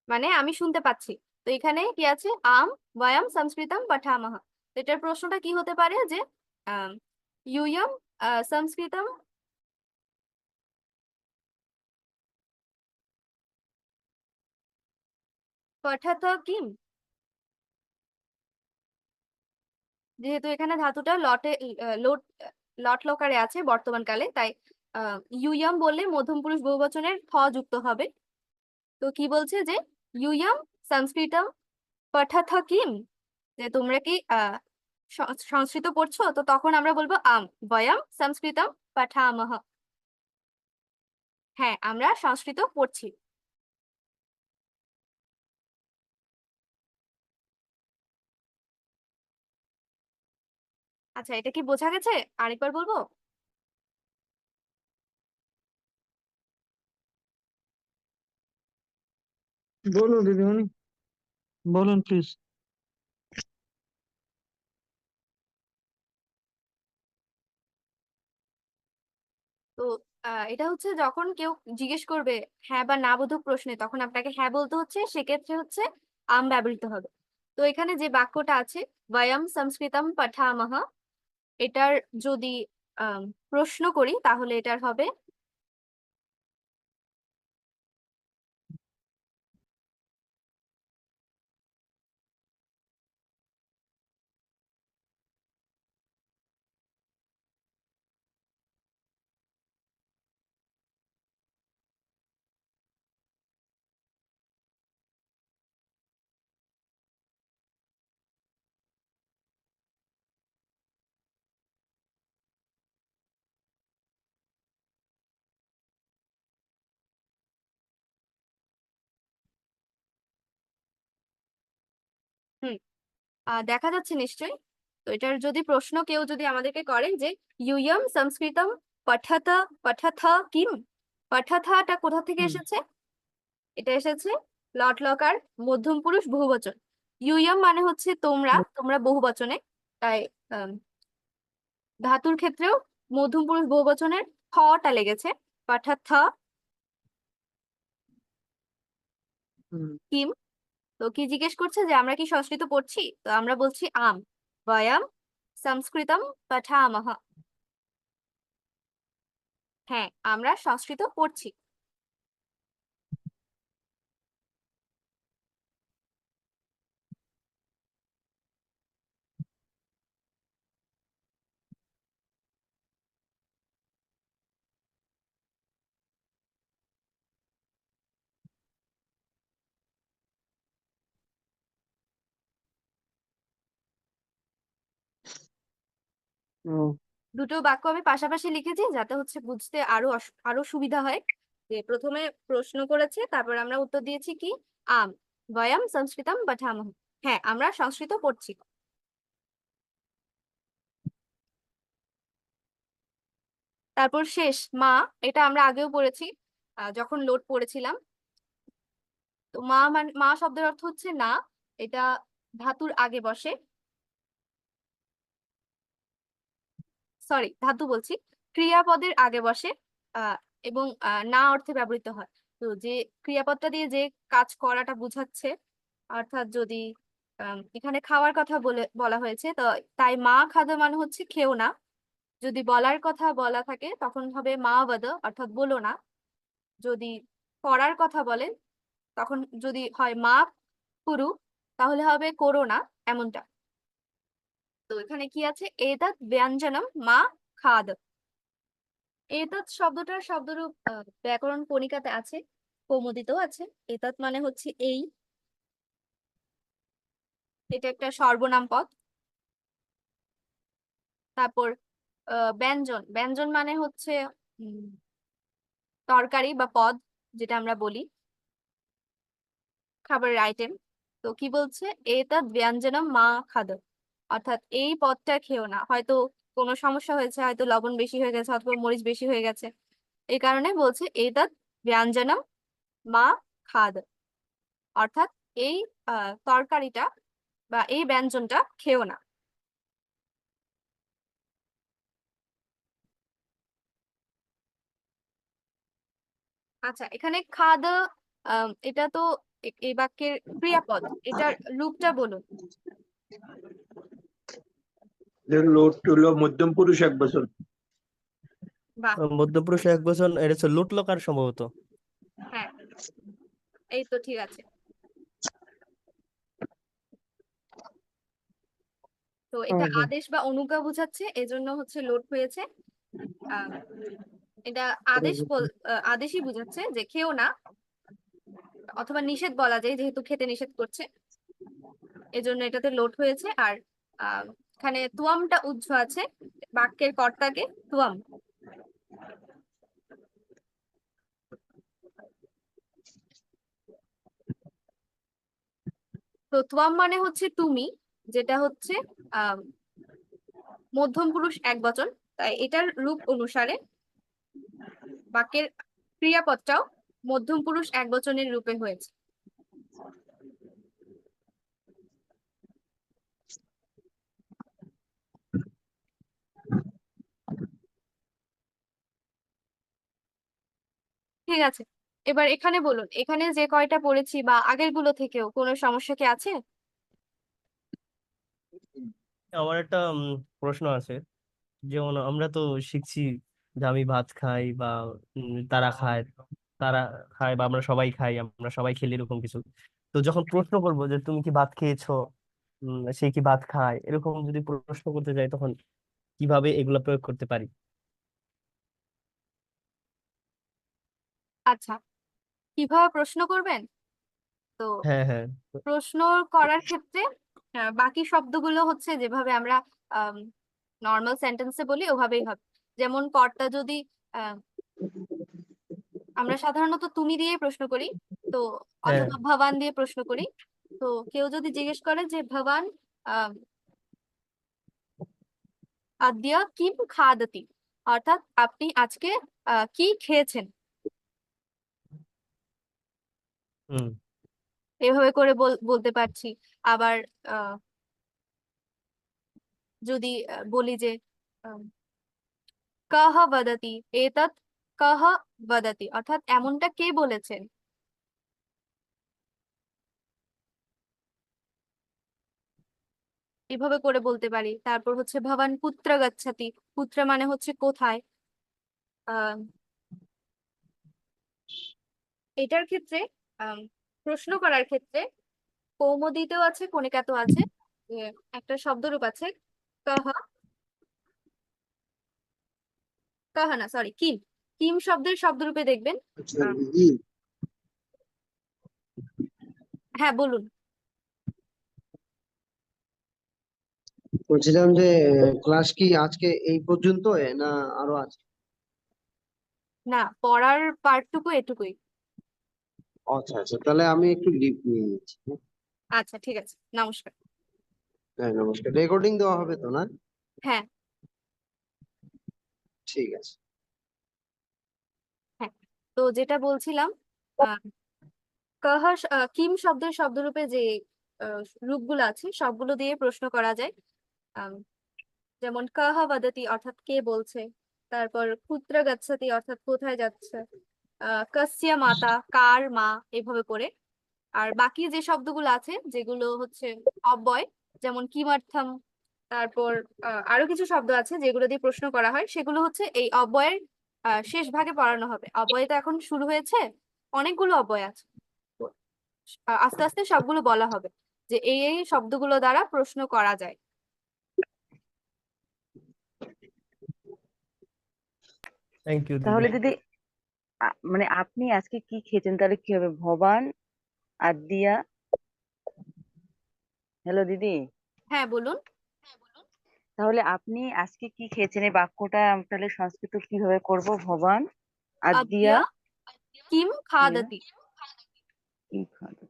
মানে আমি শুনতে পাচ্ছি। তো এখানে কি আছে? আম বয়ম সংস্কৃতম পঠামহ। তো এটার প্রশ্নটা কি হতে পারে যে আম, यूयम संस्कृतम पठत किम। যেহেতু এখানে ধাতুটা লটে লোট লট লকারে আছে বর্তমান কালে, তাই ইউয়াম বললে মধ্যম পুরুষ বহুবচনের থ যুক্ত হবে। তো কি বলছে যে ইউয়াম সংস্কৃতম পঠথ কিম, যে তোমরা কি সংস্কৃত পড়ছো? তো তখন আমরা বলবো আম বয়ম সংস্কৃতম পঠামহ। হ্যাঁ, আমরা সংস্কৃত পড়ছি। আচ্ছা, এটা কি বোঝা গেছে? আরেকবার বলবো? বলুন দিদিমণি, বলুন প্লিজ। তো এটা হচ্ছে যখন কেউ জিজ্ঞেস করবে হ্যাঁ বা না বোধক প্রশ্নে, তখন আপনাকে হ্যাঁ বলতে হচ্ছে, সেক্ষেত্রে হচ্ছে আম ব্যবহৃত হবে। তো এখানে যে বাক্যটা আছে বয়ম সংস্কৃতম পঠামহ, এটার যদি আম, প্রশ্ন করি তাহলে এটার হবে হুম, দেখা যাচ্ছে নিশ্চয়ই। তো এটার যদি প্রশ্ন কেউ যদি আমাদেরকে করে যে ইউয়ম সংস্কৃতম পঠত পঠথ কিম, পঠথাটা কোথা থেকে হুম, এসেছে? এটা এসেছে লট লকার মধ্যম পুরুষ বহুবচন। ইউয়ম মানে হচ্ছে তোমরা, তোমরা বহুবচনে, তাই আম, ধাতুর ক্ষেত্রেও মধ্যম পুরুষ বহুবচনের থটা লেগেছে, অর্থাৎ থ হুম। কিম। তো কি জিজ্ঞেস করছে যে আমরা কি সংস্কৃত পড়ছি? তো আমরা বলছি আম বয়ম সংস্কৃতম পঠামহ। হ্যাঁ, আমরা সংস্কৃত পড়ছি। ও, দুটো বাক্য আমি পাশাপাশি লিখেছি যাতে হচ্ছে বুঝতে আরো সুবিধা হয়। যে প্রথমে প্রশ্ন করেছে, তারপর আমরা উত্তর দিয়েছি কি আম বয়াম সংস্কৃতম পঠামহ। হ্যাঁ, আমরা সংস্কৃত পড়ছি। তারপর শেষ মা, এটা আমরা আগেও পড়েছি যখন লোড পড়েছিলাম। তো মা শব্দের অর্থ হচ্ছে না, এটা ধাতুর আগে বসে, সরি ধাতু বলছি, ক্রিয়াপদের আগে বসে এবং না অর্থে ব্যবহৃত হয়। তো যে ক্রিয়াপদটা দিয়ে যে কাজ করাটা বোঝাচ্ছে, অর্থাৎ যদি এখানে খাওয়ার কথা বলা হয়েছে, তো তাই মা খাদ্য মানে হচ্ছে খেও না। যদি বলার কথা বলা থাকে তখন হবে মা বদ, অর্থাৎ বলো না। যদি করার কথা বলেন তখন যদি হয় মা কুরু, তাহলে হবে করো না, এমনটা। তো এখানে কি আছে, এতৎ ব্যঞ্জনম মা খাদ। এতৎ শব্দটার শব্দরূপ ব্যাকরণ কণিকাতে আছে, কৌমুদিতেও আছে। এতৎ মানে হচ্ছে এই, এটা একটা সর্বনাম পদ। তারপর ব্যঞ্জন, ব্যঞ্জন মানে হচ্ছে উম, তরকারি বা পদ, যেটা আমরা বলি খাবারের আইটেম। তো কি বলছে, এতৎ ব্যঞ্জনম মা খাদ, অর্থাৎ এই পদটা খেও না। হয়তো কোনো সমস্যা হয়েছে, হয়তো লবণ বেশি হয়ে গেছে অথবা মরিচ বেশি হয়ে গেছে, এই কারণে বলছে এতৎ ব্যঞ্জনম মা খাদ, অর্থাৎ এই তরকারিটা বা এই ব্যঞ্জনটা খেও না। আচ্ছা, এখানে খাদ এটা তো এই বাক্যের ক্রিয়াপদ, এটার রূপটা বলুন। লোট হলো মধ্যম পুরুষ এক বছর। বাহ, মধ্যপুরুষ এক বচন, এটা হচ্ছে লুটলকার সম্ভবত। হ্যাঁ, এই তো ঠিক আছে। তো এটা আচ্ছা, আদেশ বা অনুজ্ঞা বোঝাচ্ছে, এজন্য হচ্ছে লোট হয়েছে। আহ এটা আদেশই বোঝাচ্ছে যে খেও না, অথবা নিষেধ বলা যায় যেহেতু খেতে নিষেধ করছে, এজন্য এটাতে লোট হয়েছে। আর এখানে তুয়ামটা উজ্জ আছে, বাক্যের কর্তাকে তুয়াম। তো তুয়াম মানে হচ্ছে তুমি, যেটা হচ্ছে আহ মধ্যম পুরুষ এক বচন, তাই এটার রূপ অনুসারে বাক্যের ক্রিয়াপদটাও মধ্যম পুরুষ এক বচনের রূপে হয়েছে। ঠিক আছে, এবার এখানে বলুন, এখানে যে কয়টা পড়েছি বা আগের গুলো থেকেও কোনো সমস্যা কি আছে? আমার একটা প্রশ্ন আছে। যেমন আমরা তো শিখছি যে আমি ভাত খাই বা তারা খায়, তারা খায় বা আমরা সবাই খাই, আমরা সবাই খেলি, এরকম কিছু। তো যখন প্রশ্ন করবো যে তুমি কি ভাত খেয়েছো, সে কি ভাত খায়, এরকম যদি প্রশ্ন করতে যাই তখন কিভাবে এগুলা প্রয়োগ করতে পারি? আচ্ছা, কিভাবে প্রশ্ন করবেন? তো হ্যাঁ, হ্যাঁ। প্রশ্ন করার ক্ষেত্রে বাকি শব্দগুলো হচ্ছে যেভাবে আমরা নর্মাল সেন্টেন্সে বলি ওভাবেই হবে। যেমন কর্তা যদি আহ, আমরা সাধারণত তুমি দিয়ে প্রশ্ন করি, তো হ্যাঁ। অথবা ভবান দিয়ে প্রশ্ন করি। তো কেউ যদি জিজ্ঞেস করে যে ভবান আহ আদ্য কিম খাদতি, অর্থাৎ আপনি আজকে কি খেয়েছেন, হুম। এভাবে করে বলতে পারছি। আবার আহ, যদি বলি যে কহ বদতি এতৎ, কহ বদতি, অর্থাৎ এমনটা কে বলেছেন, এভাবে করে বলতে পারি। তারপর হচ্ছে ভবান কুত্র গচ্ছতি, কুত্র মানে হচ্ছে কোথায়। আহ এটার ক্ষেত্রে আম, প্রশ্ন করার ক্ষেত্রে কৌমুদীতেও আছে, কণিকাতেও আছে, যে একটা শব্দরূপ আছে কহ, কহ না সরি কিম, কিম শব্দের শব্দরূপে দেখবেন। আচ্ছা, আহ, ই হ্যাঁ বলুন। বলছিলাম যে ক্লাস কি আজকে এই পর্যন্ত না আরো আছে? না, পড়ার পার্টটুকু এটুকুই। আচ্ছা আচ্ছা, তাহলে আমি একটু লিভ নিয়ে নিচ্ছি। হ্যাঁ, আচ্ছা, ঠিক আছে, নমস্কার। হ্যাঁ, নমস্কার। রেকর্ডিং দেওয়া হবে তো, না? হ্যাঁ। ঠিক আছে। হ্যাঁ, তো যেটা বলছিলাম, আহ, কিম শব্দের শব্দরূপে যে রূপগুলো আছে সবগুলো দিয়ে প্রশ্ন করা যায়। আম, যেমন কহ বদতি অর্থাৎ কে বলছে, তারপর কুত্র গচ্ছতি অর্থাৎ কোথায় যাচ্ছে, কস্য মাতা কার মা, এভাবে করে। আর বাকি যে শব্দগুলো আছে যেগুলো হচ্ছে অব্যয়, যেমন কিমার্থম, তারপর আরো কিছু শব্দ আছে যেগুলো দিয়ে প্রশ্ন করা হয়, সেগুলো হচ্ছে এই অব্যয়ের শেষ ভাগে পড়ানো হবে। অব্যয় তো এখন শুরু হয়েছে, অনেকগুলো অব্যয় আছে। তো আস্তে আস্তে সবগুলো বলা হবে যে এই এই শব্দগুলো দ্বারা প্রশ্ন করা যায়। থ্যাংক ইউ দিদি। তাহলে দিদি মানে আপনি আজকে কি খেয়েছেন তাহলে কি হবে? ভবান আর দিয়া। হ্যালো দিদি, হ্যাঁ, বলুন। তাহলে আপনি আজকে কি খেয়েছেন এই বাক্যটা তাহলে সংস্কৃত কিভাবে করব? ভবান আর দিয়া। আদ্য কিম দিয়া খাদতি। কি খাবে?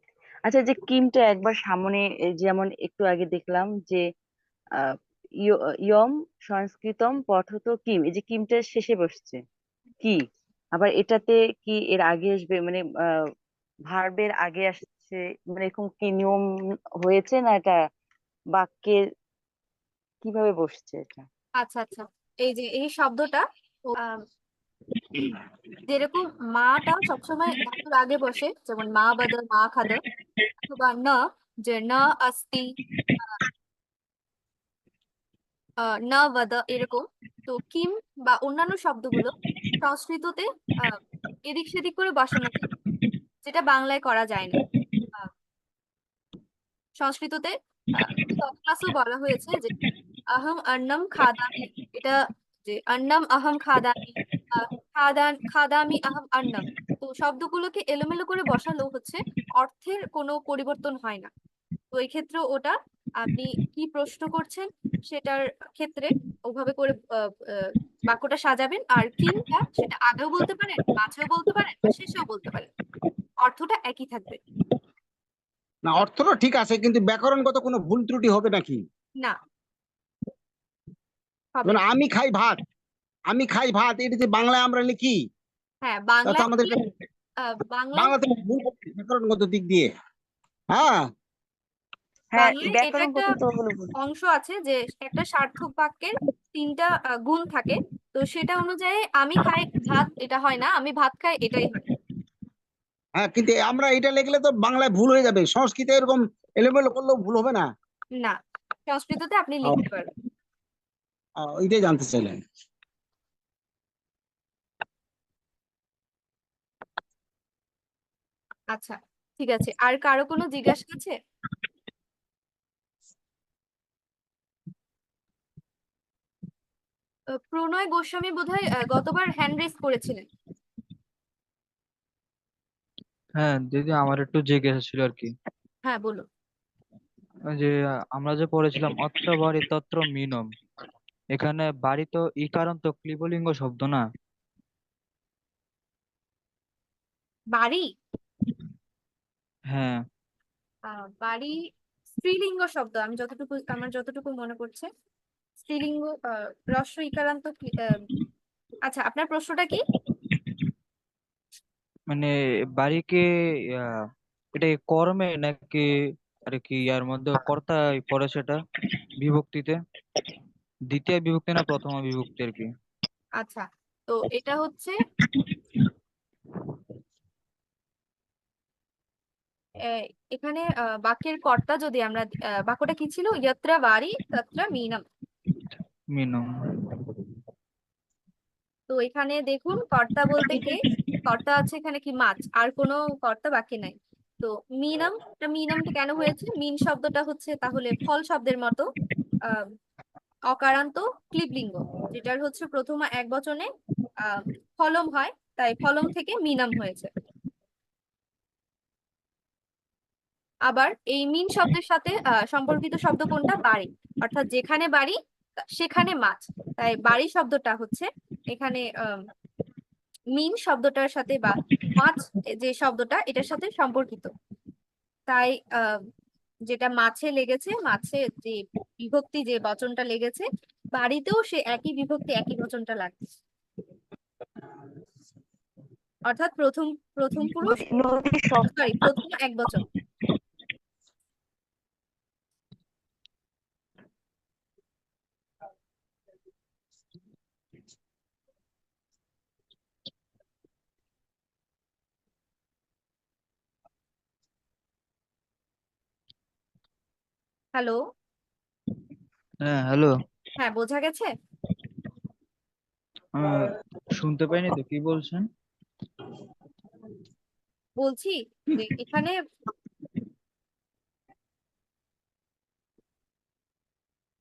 আচ্ছা, যে কিমটা একবার সামনে যেমন একটু আগে দেখলাম যে আহ, ইয়ম সংস্কৃতম পঠত কিম, এই যে কিমটা শেষে বসছে কি, আবার এটাতে কি এর আগে আসবে, মানে ভার্বের আগে আসছে, মানে এরকম কি নিয়ম হয়েছে না? এটা বাক্যের কিভাবে বসছে এটা? আচ্ছা আচ্ছা, এই যে এই শব্দটা আহ, যেরকম মাটা সবসময় ধাতুর আগে বসে, যেমন মা বদ মা খাদ, অথবা ন, যে ন আস্তি, ন বদ, এরকম। তো কিম বা অন্যান্য শব্দগুলো সংস্কৃততে আহ এদিক সেদিক করে বসানো যায়, যেটা বাংলায় করা যায় না। আহ, সংস্কৃততে ক্লাসেও বলা হয়েছে যে আহম অন্নম খাদামি, এটা যে অন্নম আহম খাদামি, খাদামি আহম অন্নম। তো শব্দগুলোকে এলোমেলো করে বসালেও হচ্ছে অর্থের কোনো পরিবর্তন হয় না। তো এই ক্ষেত্রে ওটা আপনি কি প্রশ্ন করছেন সেটার ক্ষেত্রে ওভাবে করে বাক্যটা সাজাবেন। আর কিংবা সেটা আগেও বলতে পারেন, মাঝেও বলতে পারেন, বা শেষেও বলতে পারেন, অর্থটা একই থাকবে। না, অর্থটা ঠিক আছে, কিন্তু ব্যাকরণগত কোনো ভুল ত্রুটি হবে নাকি? না, হবে যেমন না। আমি খাই ভাত, আমি খাই ভাত, এটা যে বাংলায় আমরা লিখি, হ্যাঁ, তা তো বাংলায় আমাদের কি বাংলায় বাংলাতে ভুল করছি ব্যাকরণগত দিক দিয়ে। হ্যাঁ, হ্যাঁ, বাংলায় এটা একটা ব্যাকরণগত তো ওগুলো বলি। অংশ আছে যে একটা সার্থক বাক্যের তিনটা গুণ থাকে। তো সেটা অনুযায়ী আমি খাই ভাত এটা হয় না, আমি ভাত খাই এটাই হয়। হ্যাঁ, কিন্তু আমরা এটা লিখলে তো বাংলায় ভুল হয়ে যাবে, সংস্কৃতে এরকম এলোমেলো করলেও ভুল হবে না। না, সংস্কৃততে আপনি লিখতে পারবেন। এটাই জানতে চাইলেন। আচ্ছা, ঠিক আছে, আর কারো কোনো জিজ্ঞাসা আছে? প্রণয় গোস্বামী বোধহয় গতবার হ্যান্ড রেজ করেছিলেন। হ্যাঁ দিদি, আমার একটু জিজ্ঞাসা ছিল আর কি। হ্যাঁ, বলুন। ওই যে আমরা যে পড়েছিলাম অত্র বাড়ি তত্র মিনম, এখানে বাড়ি তো ইকারান্ত ক্লিবলিঙ্গ শব্দ না? বাড়ি, হ্যাঁ। বাড়ি স্ত্রীলিঙ্গ শব্দ, আমার যতটুকু মনে পড়ছে স্ত্রীলিঙ্গ, হ্রস্ব ইকারান্ত আচ্ছা, আপনার প্রশ্নটা কি? মানে বাড়িকে আহ, এটা কি কর্মে নাকি আর কি ইয়ার মধ্যে কর্তা পড়ে সেটা বিভক্তিতে, দ্বিতীয় বিভক্তি না প্রথমা বিভক্তি আর কি? আচ্ছা, তো এটা হচ্ছে আহ, এখানে বাক্যের কর্তা যদি আমরা বাক্যটা কি ছিল, যত্র বাড়ি তত্র মিনম। মিনম। তো এখানে দেখুন, কর্তা বলতে কে? কর্তা আছে এখানে কি মাছ, আর কোনো কর্তা বাকি নাই। তো মিনম, মিনমটা কেন হয়েছে? মিন শব্দটা হচ্ছে তাহলে ফল শব্দের মতো আহ অকারান্ত ক্লিবলিঙ্গ, যেটার হচ্ছে প্রথমা এক বচনে আহ ফলম হয়, তাই ফলম থেকে মিনম হয়েছে। আবার এই মিন শব্দের সাথে সম্পর্কিত শব্দ কোনটা? বাড়ি। অর্থাৎ যেখানে বাড়ি সেখানে মাছ, তাই বাড়ি শব্দটা হচ্ছে এখানে মিন শব্দটার সাথে বা মাছ যে শব্দটা এটার সাথে সম্পর্কিত। তাই যেটা মাছে লেগেছে, মাছে যে বিভক্তি যে বচনটা লেগেছে, বাড়িতেও সে একই বিভক্তি একই বচনটা লাগবে, অর্থাৎ প্রথম পুরুষ নদী শব্দ সরি প্রথম এক বচন। হ্যালো, হ্যাঁ হ্যালো, হ্যাঁ বোঝা গেছে? শুনতে পাইনি তো, কি বলছেন? বলছি যে এখানে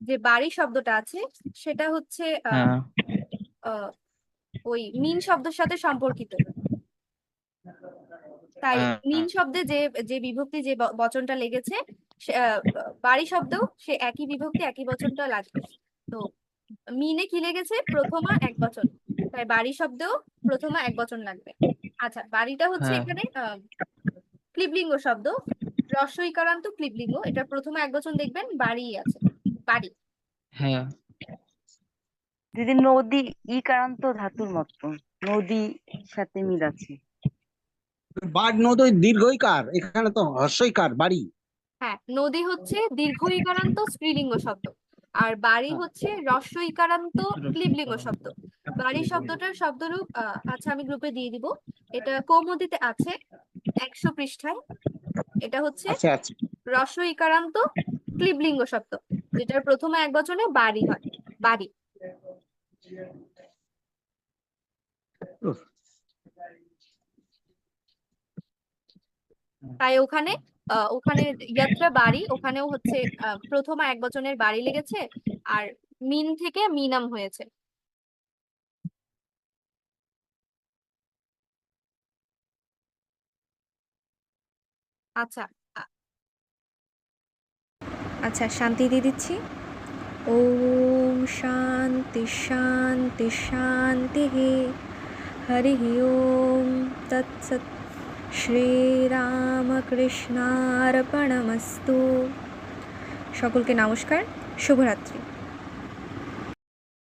যে বাড়ি শব্দটা আছে সেটা হচ্ছে হ্যাঁ আহ, ওই মিন শব্দের সাথে সম্পর্কিত। তাই হ্যাঁ মিন শব্দে যে যে বিভক্তি যে বচনটা লেগেছে বাড়ি শব্দেও সে একই বিভক্তি একই বচনটা লাগবে। তো মিনে কি লেগেছে? প্রথমা এক বচন, তাই বাড়ি শব্দেও প্রথমা এক বচন লাগবে। আচ্ছা, বাড়িটা হচ্ছে হ্যাঁ এখানে ক্লিবলিঙ্গ শব্দ, হ্রস্ব ইকারান্ত ক্লিবলিঙ্গ, এটা প্রথমে এক বচন দেখবেন বাড়ি আছে, বাড়ি। হ্যাঁ দিদি নদী ইকারান্ত ধাতুর মতো, নদী সাথে মিল আছে। বাড় নদী দীর্ঘইকার, এখানে তো হ্রস্বইকার বাড়ি। হ্যাঁ, নদী হচ্ছে দীর্ঘ ইকারান্ত স্ত্রীলিঙ্গ শব্দ, আর বাড়ি হচ্ছে হ্রস্ব ইকারান্ত ক্লিবলিঙ্গ শব্দ। বাড়ি শব্দটার শব্দরূপ আচ্ছা আমি গ্রুপে দিয়ে দিব, এটা কৌমুদীতে আছে 100 পৃষ্ঠায়। এটা হচ্ছে আচ্ছা আচ্ছা, হ্রস্ব ইকারান্ত ক্লিবলিঙ্গ শব্দ, যেটার প্রথমে এক বচনে বাড়ি হয়, বাড়ি। উফ, তাই ওখানে ওখানে ইয়াত্রা বাড়ি, ওখানেও হচ্ছে প্রথমা এক বচনের বাড়ি লেগেছে, আর মিন থেকে মিনাম হয়েছে। আচ্ছা আচ্ছা শান্তি দিয়ে দিচ্ছি। ওম শান্তি শান্তি শান্তি, হরি ওম তৎসৎ, শ্রীরামকৃষ্ণার্পণমস্তু। সকলকে নমস্কার, শুভরাত্রি।